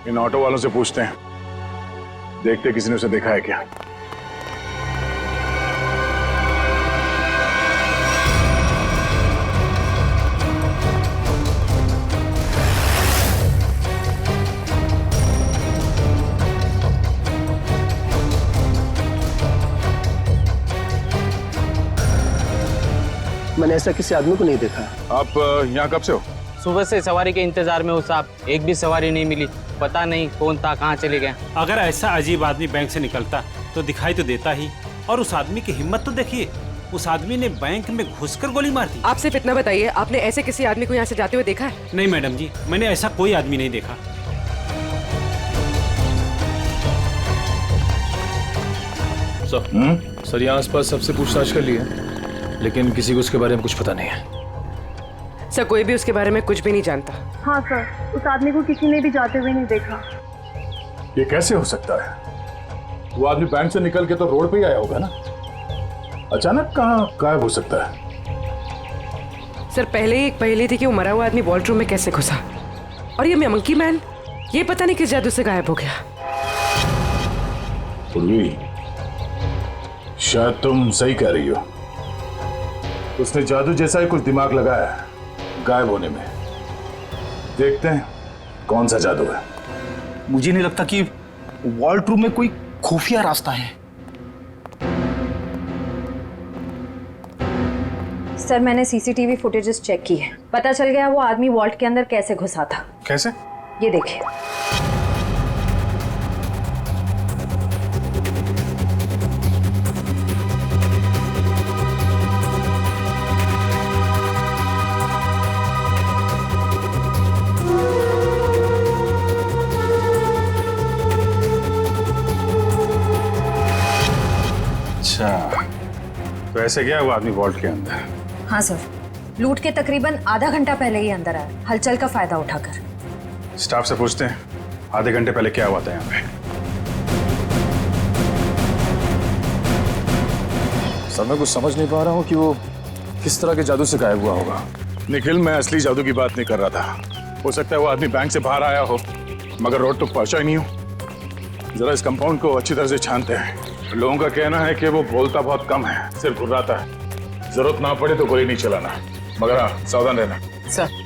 इन ऑटो वालों से पूछते हैं, देखते किसी ने उसे देखा है क्या। मैंने ऐसा किसी आदमी को नहीं देखा। आप यहाँ कब से हो? सुबह से सवारी के इंतजार में हूँ साहब, एक भी सवारी नहीं मिली। पता नहीं कौन था, कहाँ चले गए। अगर ऐसा अजीब आदमी बैंक से निकलता तो दिखाई तो देता ही। और उस आदमी की हिम्मत तो देखिए, उस आदमी ने बैंक में घुसकर गोली मार दी। आप सिर्फ इतना बताइए, आपने ऐसे किसी आदमी को यहाँ से जाते हुए देखा है? नहीं मैडम जी, मैंने ऐसा कोई आदमी नहीं देखा। सर यहाँ आसपास सबसे पूछताछ कर ली है, लेकिन किसी को उसके बारे में कुछ पता नहीं है। सर कोई भी उसके बारे में कुछ भी नहीं जानता। हाँ सर, उस आदमी को किसी ने भी जाते हुए नहीं देखा। ये कैसे हो सकता है? वो आदमी बैंक से निकल के तो रोड पे ही आया होगा ना, अचानक कहाँ गायब हो सकता है? सर पहले ही एक पहेली थी कि वो मरा हुआ आदमी वॉल्ट रूम में कैसे घुसा, और ये मंकी मैन ये पता नहीं किस जादू से गायब हो गया। पूर्वी, शायद तुम सही कह रही हो। उसने जादू जैसा ही कुछ दिमाग लगाया है गायब होने में। देखते हैं कौन सा जादू है। मुझे नहीं लगता कि वॉल्ट रूम में कोई खुफिया रास्ता है। सर मैंने सीसीटीवी फुटेजेस चेक की है, पता चल गया वो आदमी वॉल्ट के अंदर कैसे घुसा था। कैसे? ये देखिए। अच्छा, तो ऐसे गया वो आदमी वॉल्ट के अंदर? हाँ सर, लूट के तकरीबन आधा घंटा पहले ही अंदर आया, हलचल का फायदा उठाकर। स्टाफ से पूछते हैं आधे घंटे पहले क्या हुआ था यहाँ पे। सर मैं कुछ समझ नहीं पा रहा हूँ कि वो किस तरह के जादू से गायब हुआ होगा। निखिल, मैं असली जादू की बात नहीं कर रहा था। हो सकता है वो आदमी बैंक से बाहर आया हो, मगर रोड तक पहुंचा ही नहीं हो। जरा इस कंपाउंड को अच्छी तरह से छानते हैं। लोगों का कहना है कि वो बोलता बहुत कम है, सिर्फ घुर्राता है। जरूरत ना पड़े तो गोली नहीं चलाना, मगर हाँ सावधान रहना। सर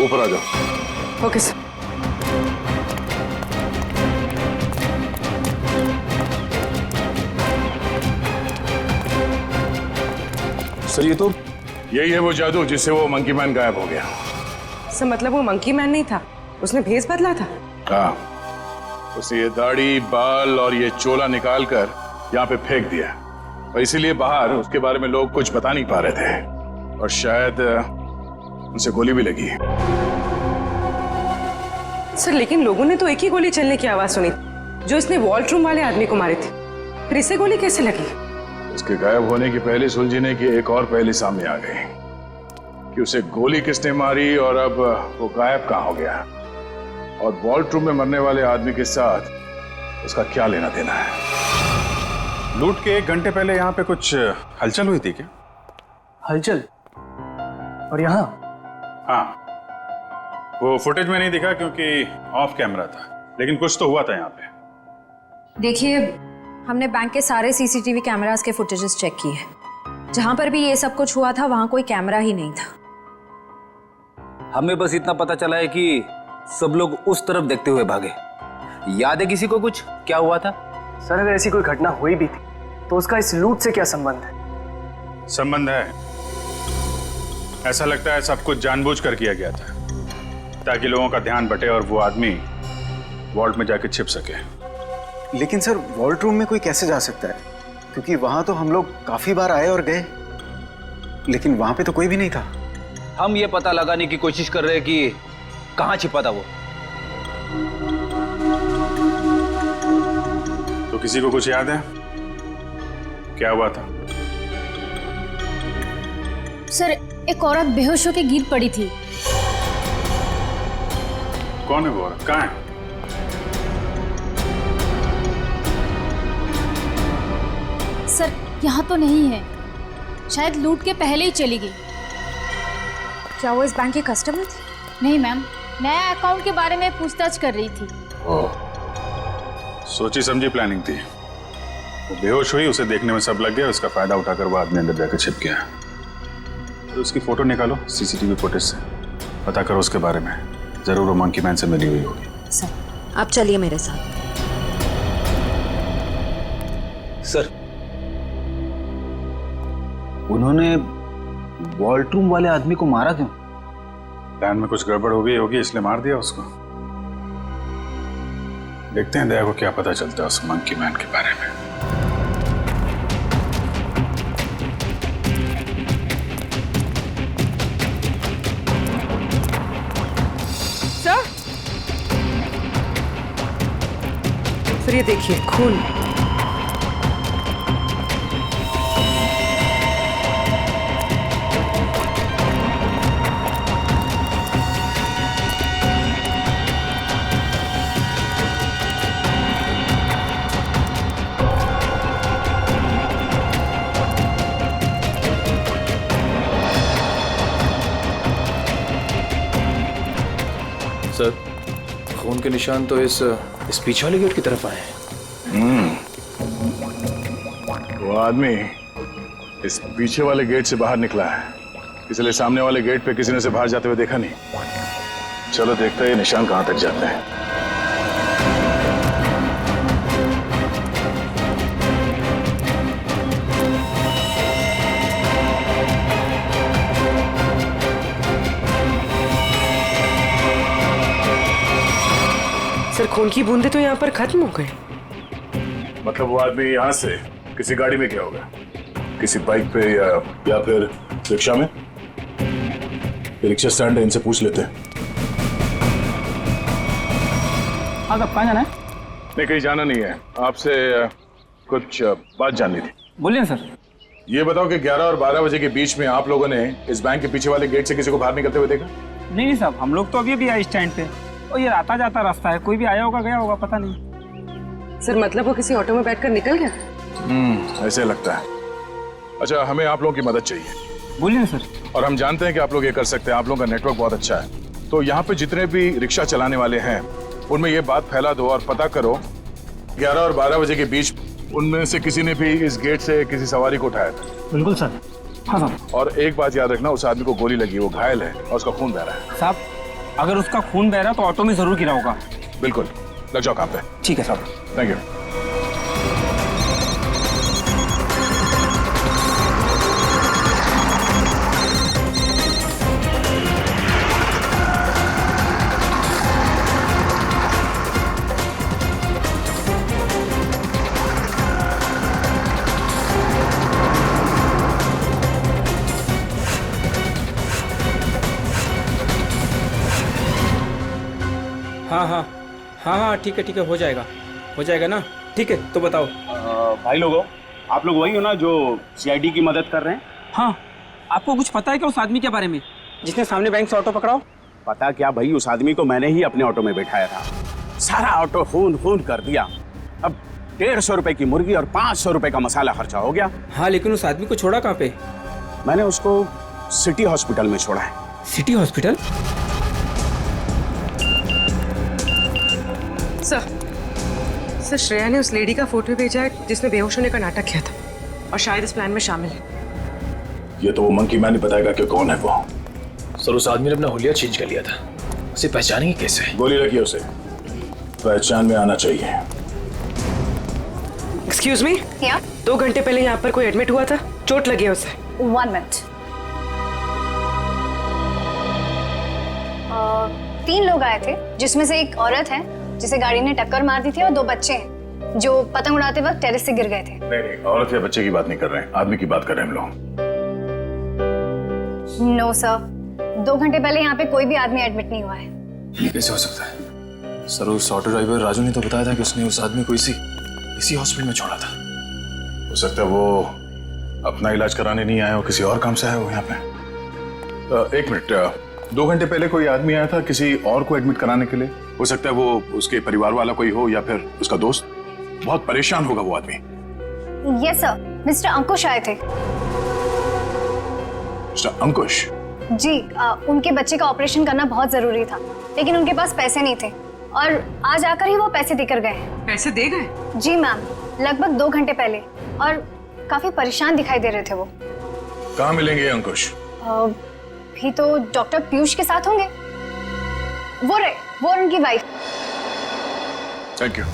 ऊपर आ जाओ। Okay sir. सर ये तो यही है वो जादू जिससे वो मंकी मैन गायब हो गया। सर मतलब वो मंकी मैन नहीं था, उसने भेस बदला था। हाँ, उसे ये दाढ़ी बाल और ये चोला निकाल कर यहाँ पे फेंक दिया, और इसीलिए बाहर उसके बारे में लोग कुछ बता नहीं पा रहे थे, और शायद उनसे गोली भी लगी। सर लेकिन लोगों ने तो एक ही गोली चलने की आवाज सुनी, जो इसने वॉल्ट्रूम वाले आदमी को मारे थे, फिर इसे गोली कैसे लगी? उसके गायब होने की पहले सुलझने की एक और पहली सामने आ गई कि उसे गोली किसने मारी और अब वो गायब कहां हो गया, और वॉल्ट्रूम में मरने वाले आदमी के साथ उसका क्या लेना देना है। लूट के 1 घंटे पहले यहाँ पे कुछ हलचल हुई थी क्या? हलचल? और यहाँ? हाँ, वो फुटेज में नहीं दिखा क्योंकि ऑफ कैमरा था, लेकिन कुछ तो हुआ था यहाँ पे। देखिए, हमने बैंक के सारे सीसीटीवी कैमरास के फुटेजेस चेक किए। जहां पर भी ये सब कुछ हुआ था वहां कोई कैमरा ही नहीं था। हमें बस इतना पता चला है कि सब लोग उस तरफ देखते हुए भागे। याद है किसी को कुछ क्या हुआ था? सर, अगर ऐसी कोई घटना हुई भी थी तो उसका इस लूट से क्या संबंध है? संबंध है। ऐसा लगता है सब कुछ जानबूझकर किया गया था ताकि लोगों का ध्यान बटे और वो आदमी वॉल्ट में जाके छिप सके। लेकिन सर, वॉल्ट रूम में कोई कैसे जा सकता है? क्योंकि वहां तो हम लोग काफी बार आए और गए, लेकिन वहां पे तो कोई भी नहीं था। हम ये पता लगाने की कोशिश कर रहे हैं कि कहां छिपा था वो। तो किसी को कुछ याद है क्या हुआ था? सर, एक औरत बेहोश होकर गिर पड़ी थी। कौन है वो औरत? कहाँ है? सर, यहाँ तो नहीं है, शायद लूट के पहले ही चली गई। क्या वो इस बैंक की कस्टमर थी? नहीं मैम, नया अकाउंट के बारे में पूछताछ कर रही थी। सोची समझी प्लानिंग थी। वो बेहोश हुई, उसे देखने में सब लग गया, उसका फायदा उठाकर वो आदमी अंदर जाकर छिप गया। तो उसकी फोटो निकालो सीसीटीवी फुटेज से, पता करो उसके बारे में। जरूर वो मंकी मैन से मिली हुई होगी। सर, आप चलिए मेरे साथ। सर, उन्होंने वॉल्ट्रूम वाले आदमी को मारा क्यों? प्लान में कुछ गड़बड़ हो गई होगी, इसलिए मार दिया उसको। देखते हैं दया को क्या पता चलता है उस मंकी मैन के बारे में। सर, ये देखिए खून। सर, खून के निशान तो इस पीछे वाले गेट की तरफ आए हैं। वो आदमी इस पीछे वाले गेट से बाहर निकला है, इसलिए सामने वाले गेट पे किसी ने उसे बाहर जाते हुए देखा नहीं। चलो देखते हैं ये निशान कहां तक जाते हैं। सर, खून की बूंदे तो यहाँ पर खत्म हो गए। मतलब वो आदमी यहाँ से किसी गाड़ी में गया होगा, किसी बाइक पे या फिर रिक्शा में। रिक्शा स्टैंड है, इनसे पूछ लेते हैं। हाँ साहब, कहाँ जाना है? नहीं, कहीं जाना नहीं है, आपसे कुछ बात जाननी थी। बोलिए सर। ये बताओ कि 11 और 12 बजे के बीच में आप लोगों ने इस बैंक के पीछे वाले गेट से किसी को बाहर निकलते हुए देखा? नहीं साहब, हम लोग तो अभी भी आए स्टैंड पे, और ये आता जाता रास्ता है, कोई भी आया होगा गया होगा, पता नहीं। सर, मतलब वो किसी ऑटो में बैठकर निकल गया? ऐसे लगता है। अच्छा, हमें आप लोगों की मदद चाहिए। बोलिए सर। और हम जानते हैं कि आप लोग ये कर सकते हैं, आप लोगों का नेटवर्क बहुत अच्छा है। तो यहाँ पे जितने भी रिक्शा चलाने वाले हैं उनमें ये बात फैला दो और पता करो 11 और 12 बजे के बीच उनमें से किसी ने भी इस गेट से किसी सवारी को उठाया था। बिल्कुल सर। हाँ साहब। और एक बात याद रखना, उस आदमी को गोली लगी, वो घायल है और उसका खून बह रहा है। साहब, अगर उसका खून बह रहा तो ऑटो में जरूर गिरा होगा। बिल्कुल, लग जाओ काम पे। ठीक है साहब। Thank you. हाँ, ठीक है, हो जाएगा। हो जाएगा ना? ठीक है, तो बताओ। भाई लोगों, आप लोग वही हो ना जो सीआईडी की मदद कर रहे हैं? हाँ, आपको कुछ पता है क्या उस आदमी के बारे में जिसने सामने बैंक से ऑटो पकड़ाओ? पता क्या भाई, उस आदमी को मैंने ही अपने ऑटो में बैठाया था। सारा ऑटो खून खून कर दिया। अब 150 रुपए की मुर्गी और 500 रुपए का मसाला खर्चा हो गया। हाँ, लेकिन उस आदमी को छोड़ा कहाँ पे? मैंने उसको सिटी हॉस्पिटल में छोड़ा है। City hospital? सर, श्रेया ने उस लेडी का फोटो भेजा है जिसने बेहोश होने का नाटक किया था और शायद इस प्लान में शामिल है। ये तो वो मंकी मैन ही बताएगा कि कौन है वो। सर, उस आदमी ने अपना हुलिया चेंज कर लिया था। उसे पहचानेंगे कैसे? गोली लगी उसे, पहचान में आना चाहिए। एक्सक्यूज मी, 2 घंटे पहले यहाँ पर कोई एडमिट हुआ था, चोट लगी है उसे। 1 मिनट। 3 लोग आए थे, जिसमें से एक औरत है जिसे गाड़ी ने टक्कर मार दी थी और 2 बच्चे हैं जो पतंग उड़ाते वक्त टेरेस से गिर गए थे। नहीं, औरत या बच्चे की बात नहीं कर रहे हैं, आदमी की बात कर रहे हैं हम लोग। नो सर, 2 घंटे पहले यहाँ पे कोई भी आदमी एडमिट नहीं हुआ है। ये कैसे हो सकता है? सर, उस ऑटो ड्राइवर राजू ने तो बताया था कि उसने उस आदमी को इसी हॉस्पिटल में छोड़ा था। हो सकता है वो अपना इलाज कराने नहीं आया हो, किसी और काम से आया हो यहाँ पे। 1 मिनट, 2 घंटे पहले कोई आदमी आया था किसी और को एडमिट कराने के लिए। हो सकता है वो उसके परिवार वाला कोई हो या फिर उसका दोस्त। बहुत परेशान होगा वो आदमी। यस सर, मिस्टर अंकुश आए थे। मिस्टर अंकुश? जी, उनके बच्चे का ऑपरेशन करना बहुत जरूरी था, लेकिन उनके पास पैसे नहीं थे और आज आकर ही वो पैसे देकर गए। पैसे दे गए? जी मैम, लगभग 2 घंटे पहले, और काफी परेशान दिखाई दे रहे थे वो। कहाँ मिलेंगे अंकुश? भी तो डॉक्टर पीयूष के साथ होंगे। वो उनकी वाइफ। Thank you.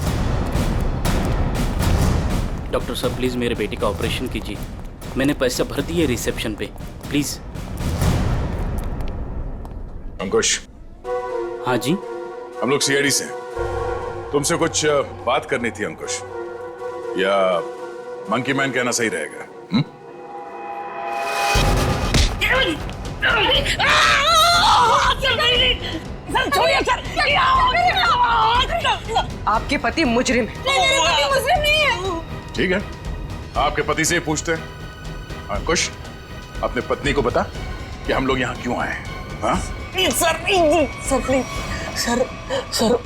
डॉक्टर साहब, प्लीज मेरे बेटे का ऑपरेशन कीजिए। मैंने पैसे भर दिए रिसेप्शन पे, प्लीज। अंकुश। हाँ जी। हम लोग सीआईडी से हैं। तुमसे कुछ बात करनी थी अंकुश, या मंकी मैन कहना सही रहेगा? आपके पति मुजरिम है। मुजरिम नहीं है। ठीक है, आपके पति से ही पूछते हैं। अंकुश, अपने पत्नी को बता कि हम लोग यहाँ क्यों आए हैं। हाँ? सर प्लीज सर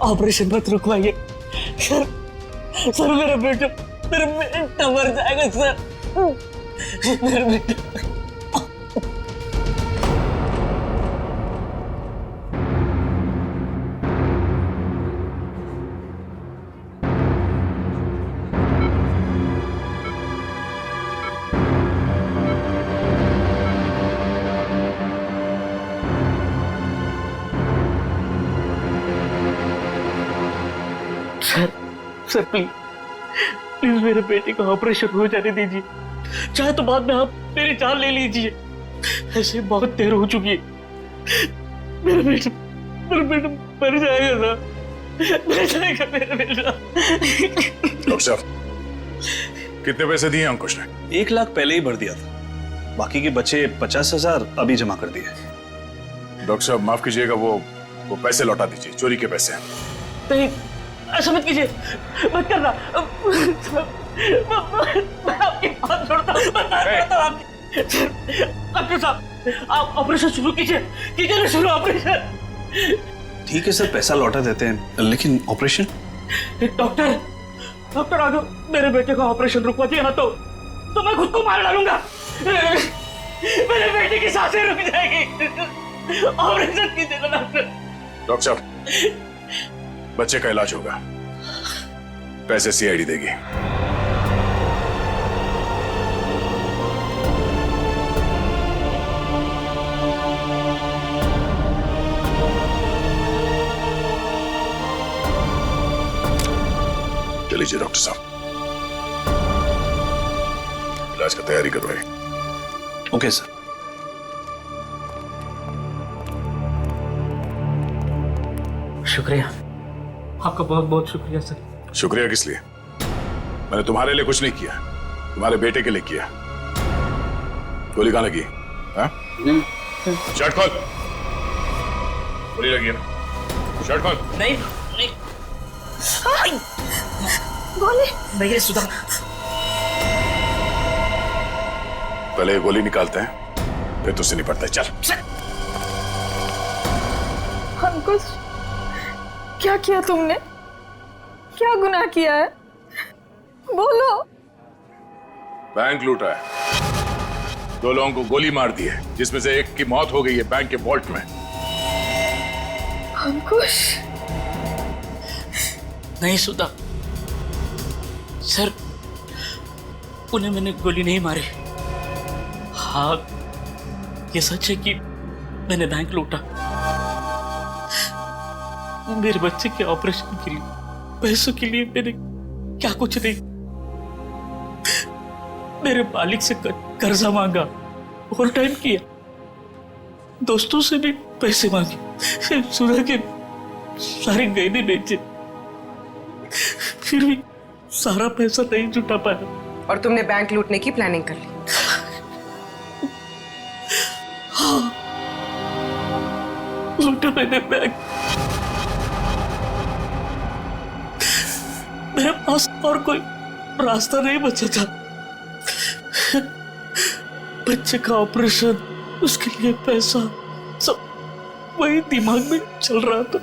ऑपरेशन मत रुकवाइए सर मेरा बेटा मर जाएगा सर, मेरा बेटा। सर प्लीज मेरे बेटे का ऑपरेशन हो जाने दीजिए, चाहे तो बाद में आप मेरी जान ले लीजिए। ऐसे बहुत देर हो चुकी है। मेरा बेटा मर जाएगा मेरा बेटा। डॉक्टर साहब, कितने पैसे दिए अंकुश ने? 1 लाख पहले ही भर दिया था, बाकी के बचे 50,000 अभी जमा कर दिए। डॉक्टर साहब माफ कीजिएगा, वो पैसे लौटा दीजिए, चोरी के पैसे हैं। नहीं, ऐसा मत कीजिए, मत करना। मैं आपकी बात छोड़ता हूँ, डॉक्टर साहब आप ऑपरेशन शुरू कीजिए ना, शुरू ऑपरेशन। ठीक है सर, पैसा लौटा देते हैं, लेकिन ऑपरेशन? डॉक्टर अगर मेरे बेटे का ऑपरेशन रुकवा दिया ना तो मैं खुद को मार डालूंगा। मेरे बेटे की सांसें रुक जाएगी। ऑपरेशन कीजिएगा डॉक्टर। डॉक्टर साहब, बच्चे का इलाज होगा, पैसे सीआईडी देगी। चलिए डॉक्टर साहब, इलाज का तैयारी करवाइए। Okay sir. शुक्रिया, आपका बहुत बहुत शुक्रिया सर। शुक्रिया किस लिए? मैंने तुम्हारे लिए कुछ नहीं किया, तुम्हारे बेटे के लिए किया। गोली कहाँ लगी? शर्ट खोल। गोली लगी है ना? शर्ट खोल। नहीं गोली नहीं सुधा, पहले ये गोली निकालते हैं, फिर तुझसे निपटते हैं। चल। अंकुश, क्या किया तुमने? क्या गुनाह किया है? बोलो। बैंक लूटा है, 2 लोगों को गोली मार दी है, जिसमें से एक की मौत हो गई है बैंक के वॉल्ट में। अंकुश। नहीं सुधा सर, उन्हें मैंने गोली नहीं मारी। हाँ, ये सच है कि मैंने बैंक लूटा। मेरे बच्चे के ऑपरेशन के लिए, पैसों के लिए मैंने क्या कुछ नहीं, मेरे मालिक से कर्जा मांगा, ओवर टाइम किया, दोस्तों से भी पैसे मांगे, सुधा के सारे गहने बेचे, फिर भी सारा पैसा नहीं जुटा पाया। और तुमने बैंक लूटने की प्लानिंग कर ली? हाँ, लूटा मैंने बैंक। मेरे पास और कोई रास्ता नहीं बचा था। बच्चे का ऑपरेशन, उसके लिए पैसा, सब वही दिमाग में चल रहा था।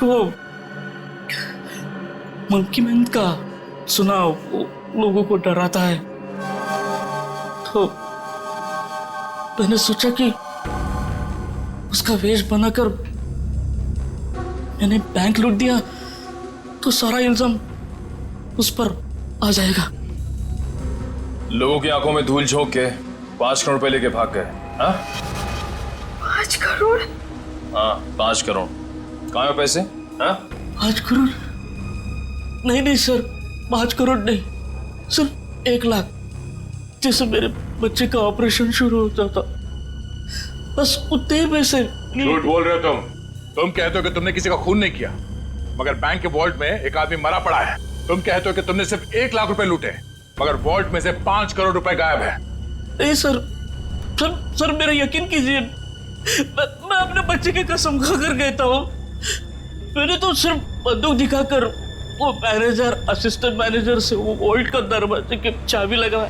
वो मंकी मैन का सुना, लोगों को डराता है, तो मैंने सोचा कि उसका वेश बनाकर मैंने बैंक लूट दिया तो सारा इल्जाम उस पर आ जाएगा। लोगों की आंखों में धूल झोंक के 5 करोड़ रुपए लेके भाग गए। हाँ 5 करोड़? हाँ 5 करोड़। कहाँ है पैसे? हाँ 5 करोड़ नहीं नहीं सर, 5 करोड़ नहीं, सिर्फ 1 लाख। जैसे मेरे बच्चे का ऑपरेशन शुरू होता था, बस उतने पैसे। झूठ बोल रहे हो तुम कहते हो कि तुमने किसी का खून नहीं किया, मगर बैंक के वॉल्ट में एक आदमी मरा पड़ा है। तुम कहते हो कि तुमने सिर्फ 1 लाख रुपए लूटे, मगर वॉल्ट में से 5 करोड़ रुपए गायब है। नहीं सर, सर मेरा यकीन कीजिए, मैं अपने बच्चे की कसम खाकर कहता हूँ, मैंने तो सिर्फ बंदूक दिखाकर वो मैनेजर, असिस्टेंट मैनेजर से वो वॉल्ट का दरवाजे की चाबी लगाया।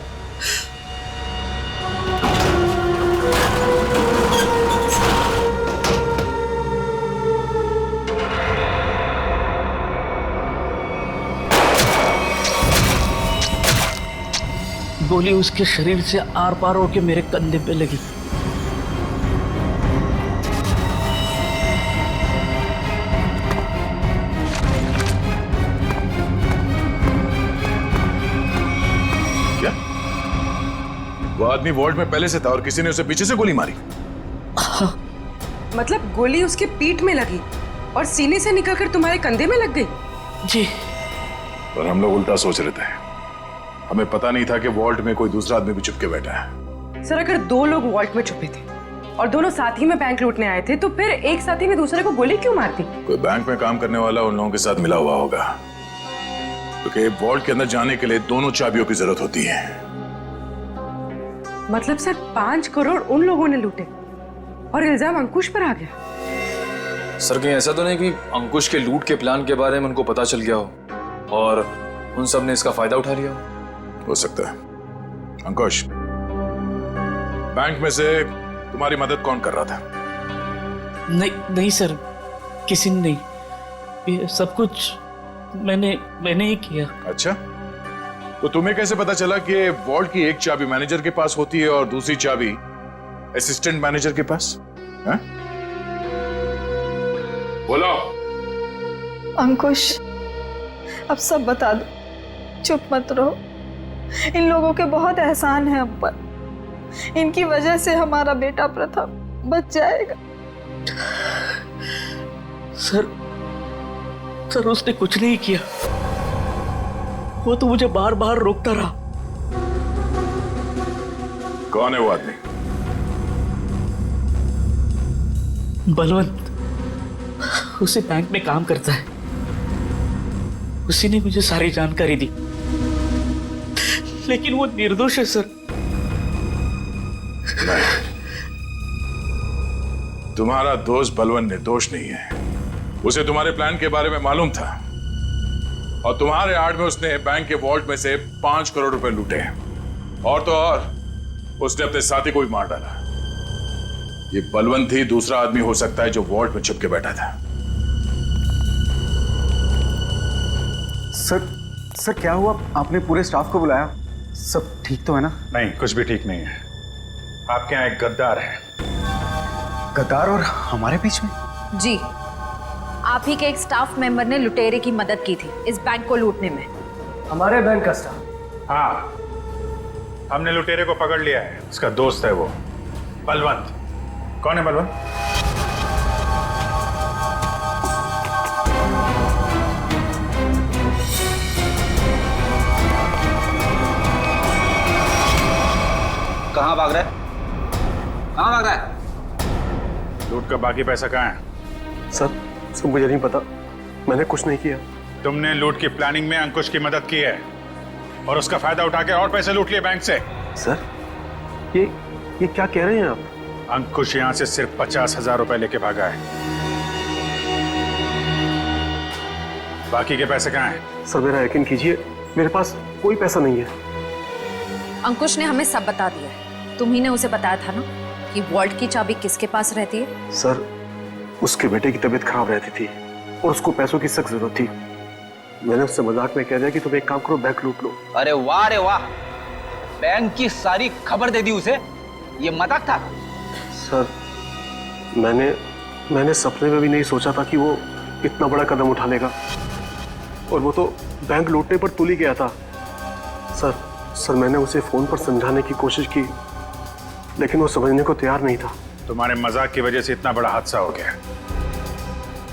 गोली उसके शरीर से आर पार होकर मेरे कंधे पे लगी। क्या? वो आदमी वॉल्ट में पहले से था और किसी ने उसे पीछे से गोली मारी? मतलब गोली उसके पीठ में लगी और सीने से निकलकर तुम्हारे कंधे में लग गई? जी। पर हम लोग उल्टा सोच रहे थे, हमें पता नहीं था कि वॉल्ट में कोई दूसरा आदमी भी छुप के बैठा है। सर, अगर 2 लोग वॉल्ट में छुपे थे और दोनों साथ ही में बैंक लूटने आए थे, तो फिर एक साथी ने दूसरे को गोली क्यों मार दी? कोई बैंक में काम करने वाला उन लोगों के साथ मिला हुआ होगा, क्योंकि वॉल्ट के अंदर जाने के लिए दोनों चाबियों की जरूरत होती है। मतलब सर 5 करोड़ उन लोगों ने लूटे और इल्जाम अंकुश पर आ गया? सर कहीं ऐसा तो नहीं कि अंकुश के लूट के प्लान के बारे में उनको पता चल गया हो और उन सब ने इसका फायदा उठा लिया हो सकता है। अंकुश, बैंक में से तुम्हारी मदद कौन कर रहा था? नहीं सर, किसी ने नहीं, ये सब कुछ मैंने ही किया। अच्छा, तो तुम्हें कैसे पता चला कि वॉल्ट की एक चाबी मैनेजर के पास होती है और दूसरी चाबी असिस्टेंट मैनेजर के पास? है? बोलो। अंकुश, अब सब बता दो, चुप मत रहो। इन लोगों के बहुत एहसान है हम पर, इनकी वजह से हमारा बेटा प्रथम बच जाएगा। सर उसने कुछ नहीं किया, वो तो मुझे बार बार रोकता रहा। कौन है वो आदमी? बलवंत, उसी बैंक में काम करता है, उसी ने मुझे सारी जानकारी दी, लेकिन वो निर्दोष है सर। नहीं, तुम्हारा दोस्त बलवंत निर्दोष नहीं है, उसे तुम्हारे प्लान के बारे में मालूम था और तुम्हारे आड़ में उसने बैंक के वॉल्ट में से 5 करोड़ रुपए लूटे। और तो और उसने अपने साथी को भी मार डाला। ये बलवंत ही दूसरा आदमी हो सकता है जो वॉल्ट में छुप के बैठा था। सर क्या हुआ? आपने पूरे स्टाफ को बुलाया? सब ठीक तो है ना? नहीं, कुछ भी ठीक नहीं है। आपके यहाँ एक गद्दार है। गद्दार और हमारे बीच में? जी, आप ही के एक स्टाफ मेंबर ने लुटेरे की मदद की थी इस बैंक को लूटने में। हमारे बैंक का स्टाफ? हाँ, हमने लुटेरे को पकड़ लिया है। उसका दोस्त है वो बलवंत। कौन है बलवंत? कहाँ भाग रहा है? कहाँ भाग रहा है? लूट का बाकी पैसा कहाँ है? सर मुझे नहीं पता, मैंने कुछ नहीं किया। तुमने लूट की प्लानिंग में अंकुश की मदद की है और उसका फायदा उठा के और पैसे लूट लिए बैंक से। सर ये क्या कह रहे हैं आप? अंकुश यहाँ से सिर्फ 50,000 रुपए लेके भागा है। बाकी के पैसे कहाँ हैं? सर मेरा यकीन कीजिए, मेरे पास कोई पैसा नहीं है। अंकुश ने हमें सब बता दिया है। तुम्ही ने उसे बताया था ना कि वॉल्ट की चाबी किसके पास रहती है? सर उसके बेटे की तबीयत खराब रहती थी और उसको पैसों की सख्त जरूरत थी। मैंने उससे मजाक में कह दिया कि तुम एक काम करो, बैंक लूट लो। अरे वाह, बैंक की सारी खबर दे दी उसे। ये मजाक था? सर मैंने सपने में भी नहीं सोचा था कि वो इतना बड़ा कदम उठा लेगा। और वो तो बैंक लूटने पर तुल ही गया था। सर मैंने उसे फोन पर समझाने की कोशिश की, लेकिन वो समझने को तैयार नहीं था। तुम्हारे मजाक की वजह से इतना बड़ा हादसा हो गया।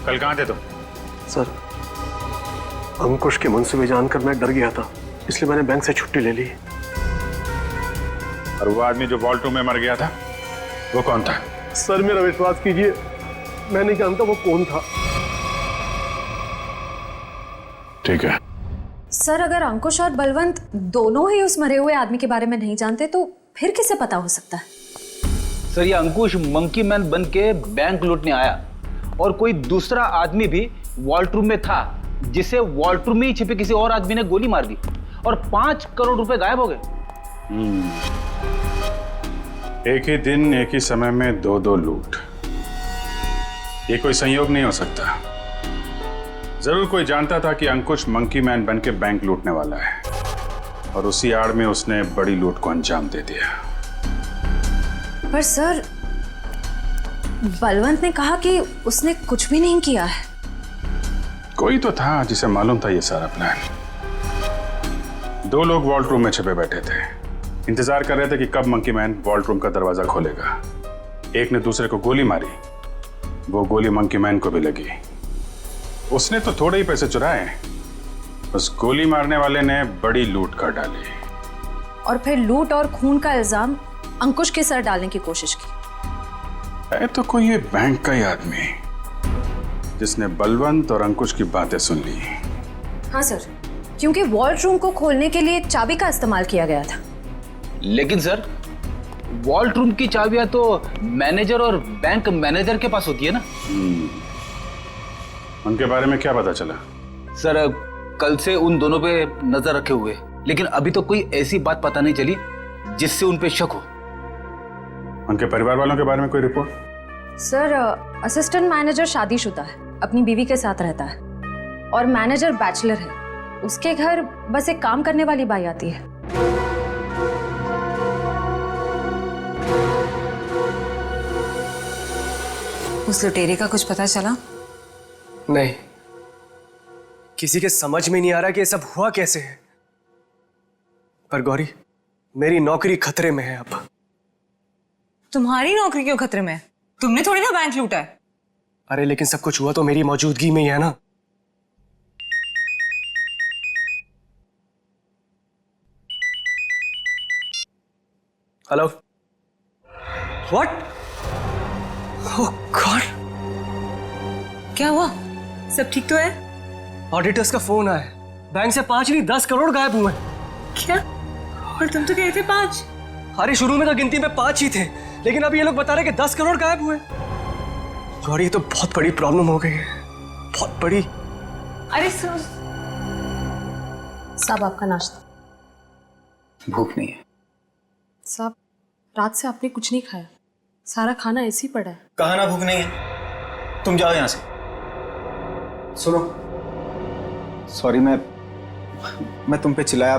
कल कहाँ थे तुम? सर अंकुश के मंसूबे जानकर मैं डर गया था, इसलिए मैंने बैंक से छुट्टी ले ली। और वो आदमी जो वॉल्ट रूम में मर गया था, वो कौन था? सर मेरा विश्वास कीजिए, मैं नहीं जानता वो कौन था। ठीक है सर, अगर अंकुश और बलवंत दोनों ही उस मरे हुए आदमी के बारे में नहीं जानते तो फिर किसे पता हो सकता है? सर ये अंकुश मंकी मैन बन के बैंक लूटने आया और कोई दूसरा आदमी भी वॉल्ट रूम में था, जिसे वॉल्ट रूम में ही छिपे किसी और आदमी ने गोली मार दी और 5 करोड़ रुपए गायब हो गए। एक ही दिन एक ही समय में दो लूट, ये कोई संयोग नहीं हो सकता। जरूर कोई जानता था कि अंकुश मंकी मैन बन के बैंक लूटने वाला है और उसी आड़ में उसने बड़ी लूट को अंजाम दे दिया। पर सर बलवंत ने कहा कि उसने कुछ भी नहीं किया है। कोई तो था जिसे मालूम था ये सारा प्लान। 2 लोग वॉल्ट रूम में छिपे बैठे थे, इंतजार कर रहे थे कि कब मंकी मैन वॉल्ट रूम का दरवाजा खोलेगा। एक ने दूसरे को गोली मारी, वो गोली मंकी मैन को भी लगी। उसने तो थोड़े ही पैसे चुराए, उस गोली मारने वाले ने बड़ी लूट कर डाली और फिर लूट और खून का इल्जाम अंकुश के सर डालने की कोशिश की। है तो कोई ये बैंक का ही आदमी जिसने बलवंत और अंकुश की बातें सुन ली। हाँ सर, क्योंकि वॉल्ट रूम को खोलने के लिए चाबी का इस्तेमाल किया गया था। लेकिन सर वॉल्ट रूम की चाबियां तो मैनेजर और बैंक मैनेजर के पास होती है ना। उनके बारे में क्या पता चला? सर कल से उन दोनों पे नजर रखे हुए, लेकिन अभी तो कोई ऐसी बात पता नहीं चली जिससे उन पे शक हो। उनके परिवार वालों के बारे में कोई रिपोर्ट? सर असिस्टेंट मैनेजर शादीशुदा है, अपनी बीवी के साथ रहता है और मैनेजर बैचलर है। उसके घर बस एक काम करने वाली बाई आती है। उस लुटेरे का कुछ पता चला? नहीं, किसी के समझ में नहीं आ रहा कि ये सब हुआ कैसे है। पर गौरी, मेरी नौकरी खतरे में है अब। तुम्हारी नौकरी क्यों खतरे में है? तुमने थोड़ी ना बैंक लूटा है। अरे लेकिन सब कुछ हुआ तो मेरी मौजूदगी में ही है ना। Hello, what? ओह गॉड, क्या हुआ? सब ठीक तो है? ऑडिटर्स का फोन आया, बैंक से 5 नहीं 10 करोड़ गायब हुए। क्या? और तुम तो कहते 5? अरे शुरू में तो गिनती में 5 ही थे, लेकिन अब ये लोग बता रहे कि 10 करोड़ गायब हुए। गौरी, ये तो बहुत बड़ी प्रॉब्लम हो गई है। बहुत बड़ी। अरे सर, साहब आपका नाश्ता। भूख नहीं है साहब, रात से आपने कुछ नहीं खाया, सारा खाना ऐसे ही पड़ा है। कहा ना भूख नहीं है, तुम जाओ यहां से। सुनो, सॉरी मैं तुम पे चिल्लाया,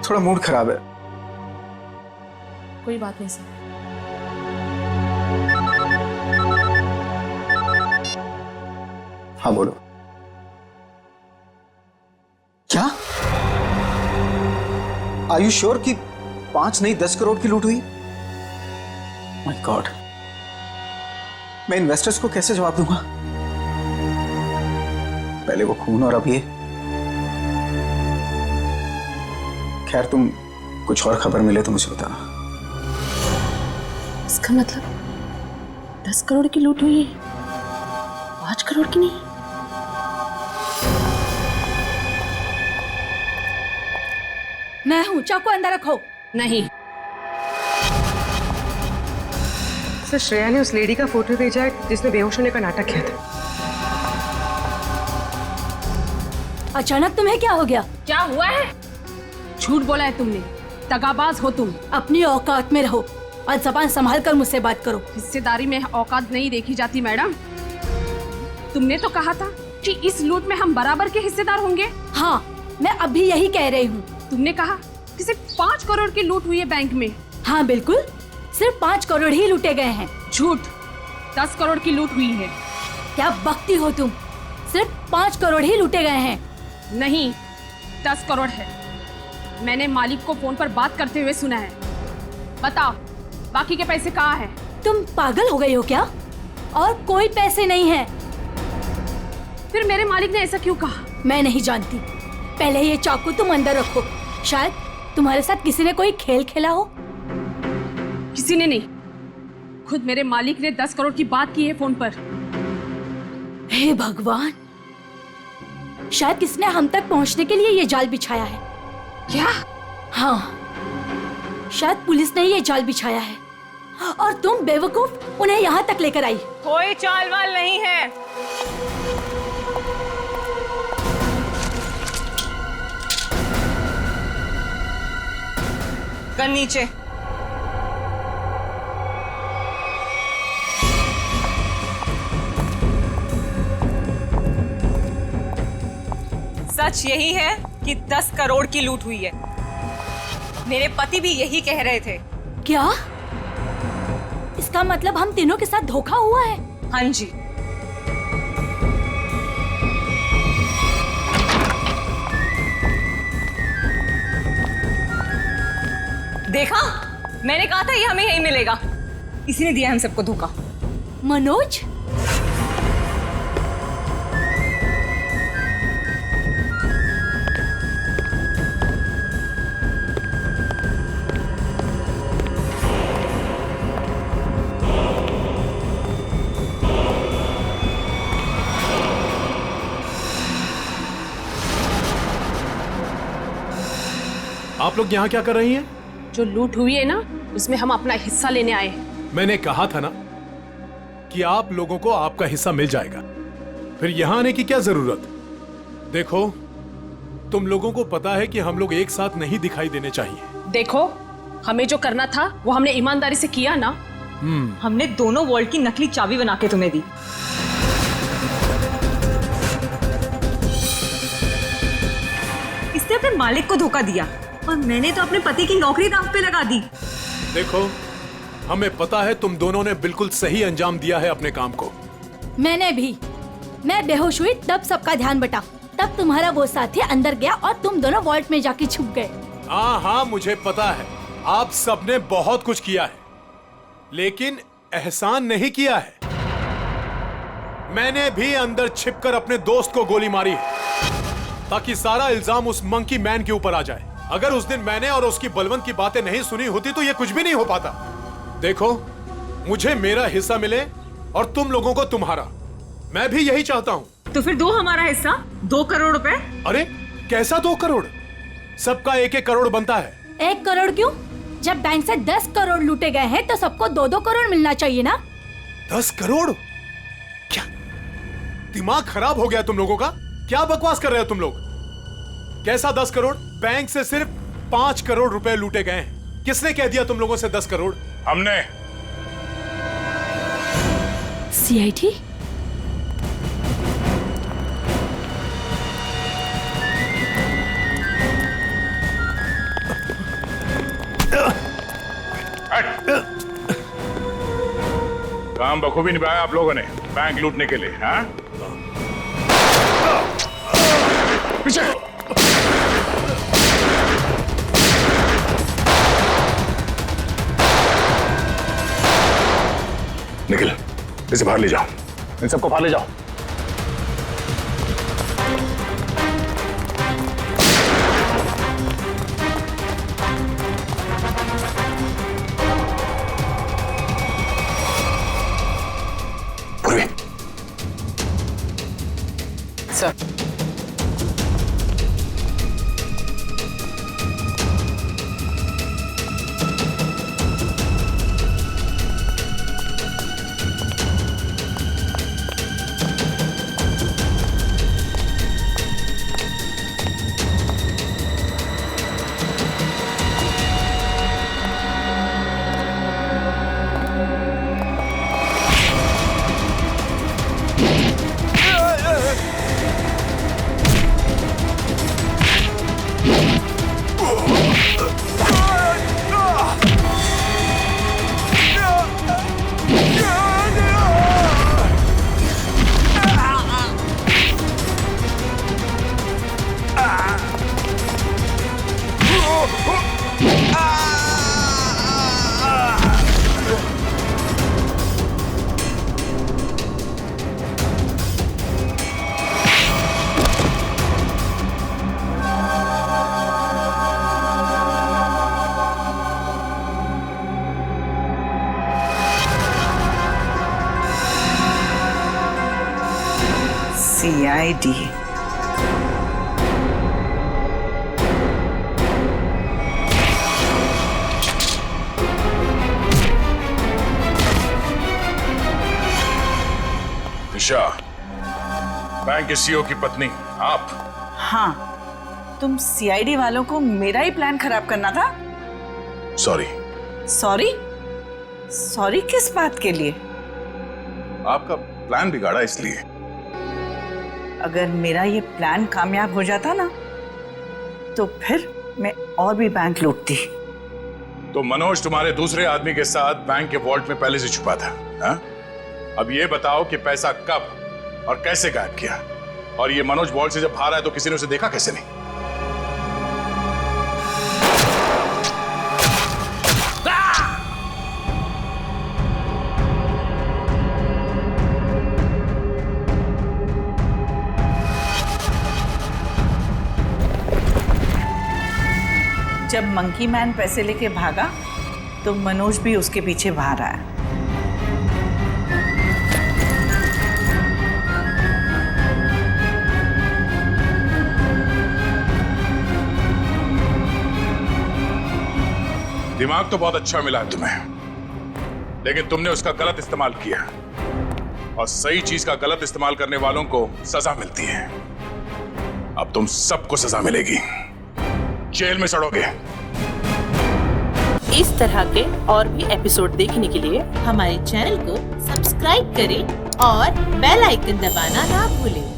थोड़ा मूड खराब है। कोई बात नहीं सर। हाँ बोलो। क्या? आर यू श्योर कि 5 नहीं 10 करोड़ की लूट हुई? माय गॉड, मैं इन्वेस्टर्स को कैसे जवाब दूंगा? पहले वो खून और अब ये। खैर, तुम कुछ और खबर मिले तो मुझे बताना। इसका मतलब 10 करोड़ की लूट हुई है, 5 करोड़ की नहीं। मैं हूं, चाकू अंदर रखो। नहीं सर, श्रेया ने उस लेडी का फोटो भेजा है जिसने बेहोश होने का नाटक किया था। अचानक तुम्हें क्या हो गया? क्या हुआ है? झूठ बोला है तुमने, दगाबाज हो तुम। अपनी औकात में रहो और जबान संभाल कर मुझसे बात करो। हिस्सेदारी में औकात नहीं देखी जाती मैडम। तुमने तो कहा था कि इस लूट में हम बराबर के हिस्सेदार होंगे। हाँ, मैं अभी यही कह रही हूँ। तुमने कहा कि सिर्फ 5 करोड़ की लूट हुई है बैंक में। हाँ बिल्कुल, सिर्फ 5 करोड़ ही लूटे गए हैं। झूठ, 10 करोड़ की लूट हुई है। क्या बकती हो तुम? सिर्फ 5 करोड़ ही लूटे गए हैं। नहीं, 10 करोड़ है। मैंने मालिक को फोन पर बात करते हुए सुना है। बताओ, बाकी के पैसे कहाँ हैं? तुम पागल हो गई हो क्या? और कोई पैसे नहीं है। फिर मेरे मालिक ने ऐसा क्यों कहा? मैं नहीं जानती। पहले ये चाकू तुम अंदर रखो। शायद तुम्हारे साथ किसी ने कोई खेल खेला हो। किसी ने नहीं, खुद मेरे मालिक ने 10 करोड़ की बात की है फोन पर। हे भगवान, शायद किसने हम तक पहुंचने के लिए ये जाल बिछाया है। क्या? हाँ, शायद पुलिस ने ये जाल बिछाया है और तुम बेवकूफ उन्हें यहाँ तक लेकर आई। कोई चाल वाल नहीं है। गन नीचे। सच यही है कि 10 करोड़ की लूट हुई है। मेरे पति भी यही कह रहे थे। क्या? इसका मतलब हम तीनों के साथ धोखा हुआ है? हाँ जी। देखा, मैंने कहा था ये हमें यही मिलेगा। इसी ने दिया हम सबको धोखा। मनोज, आप लोग यहाँ क्या कर रही हैं? जो लूट हुई है ना, उसमें हम अपना हिस्सा लेने आए हैं। मैंने कहा था ना कि आप लोगों को आपका हिस्सा मिल जाएगा, फिर यहाँ आने की क्या जरूरत? देखो, तुम लोगों को पता है कि हम लोग एक साथ नहीं दिखाई देने चाहिए। देखो, हमें जो करना था वो हमने ईमानदारी से किया ना। हमने दोनों वॉल्ट की नकली चाबी बना के तुम्हें दी। इसने अपने मालिक को धोखा दिया और मैंने तो अपने पति की नौकरी दांव पे लगा दी। देखो, हमें पता है तुम दोनों ने बिल्कुल सही अंजाम दिया है अपने काम को। मैंने भी। मैं बेहोश हुई तब सबका ध्यान बटा, तब तुम्हारा वो साथी अंदर गया और तुम दोनों वॉल्ट में जाके छुप गए। हाँ, मुझे पता है आप सबने बहुत कुछ किया है, लेकिन एहसान नहीं किया है। मैंने भी अंदर छिपकर अपने दोस्त को गोली मारी है ताकि सारा इल्जाम उस मंकी मैन के ऊपर आ जाए। अगर उस दिन मैंने और उसकी बलवंत की बातें नहीं सुनी होती तो ये कुछ भी नहीं हो पाता। देखो, मुझे मेरा हिस्सा मिले और तुम लोगों को तुम्हारा। मैं भी यही चाहता हूँ। तो फिर दो हमारा हिस्सा, 2 करोड़ रुपए। अरे कैसा 2 करोड़? सबका 1-1 करोड़ बनता है। 1 करोड़ क्यों? जब बैंक से 10 करोड़ लूटे गए हैं तो सबको 2-2 करोड़ मिलना चाहिए ना। 10 करोड़? दिमाग खराब हो गया तुम लोगों का? क्या बकवास कर रहे हो तुम लोग? कैसा 10 करोड़? बैंक से सिर्फ 5 करोड़ रुपए लूटे गए हैं। किसने कह दिया तुम लोगों से 10 करोड़? हमने। सीआईडी? काम बखूबी निभाया आप लोगों ने बैंक लूटने के लिए। हाँ, पीछे। निखिल, इसे बाहर ले जाओ। इन सबको बाहर ले जाओ। पूर्वी। Sir, CID। निशा, बैंक के सीईओ की पत्नी आप? हाँ, तुम CID वालों को मेरा ही प्लान खराब करना था। सॉरी। सॉरी? सॉरी किस बात के लिए? आपका प्लान बिगाड़ा इसलिए। अगर मेरा ये प्लान कामयाब हो जाता ना, तो फिर मैं और भी बैंक लूटती। तो मनोज तुम्हारे दूसरे आदमी के साथ बैंक के वॉल्ट में पहले से छुपा था। हा? अब ये बताओ कि पैसा कब और कैसे गायब किया? और ये मनोज वॉल्ट से जब बाहर आया तो किसी ने उसे देखा कैसे नहीं? जब मंकी मैन पैसे लेके भागा तो मनोज भी उसके पीछे बाहर आया। दिमाग तो बहुत अच्छा मिला है तुम्हें, लेकिन तुमने उसका गलत इस्तेमाल किया, और सही चीज का गलत इस्तेमाल करने वालों को सजा मिलती है। अब तुम सबको सजा मिलेगी, जेल में सड़ोगे। इस तरह के और भी एपिसोड देखने के लिए हमारे चैनल को सब्सक्राइब करें और बेल आइकन दबाना ना भूलें।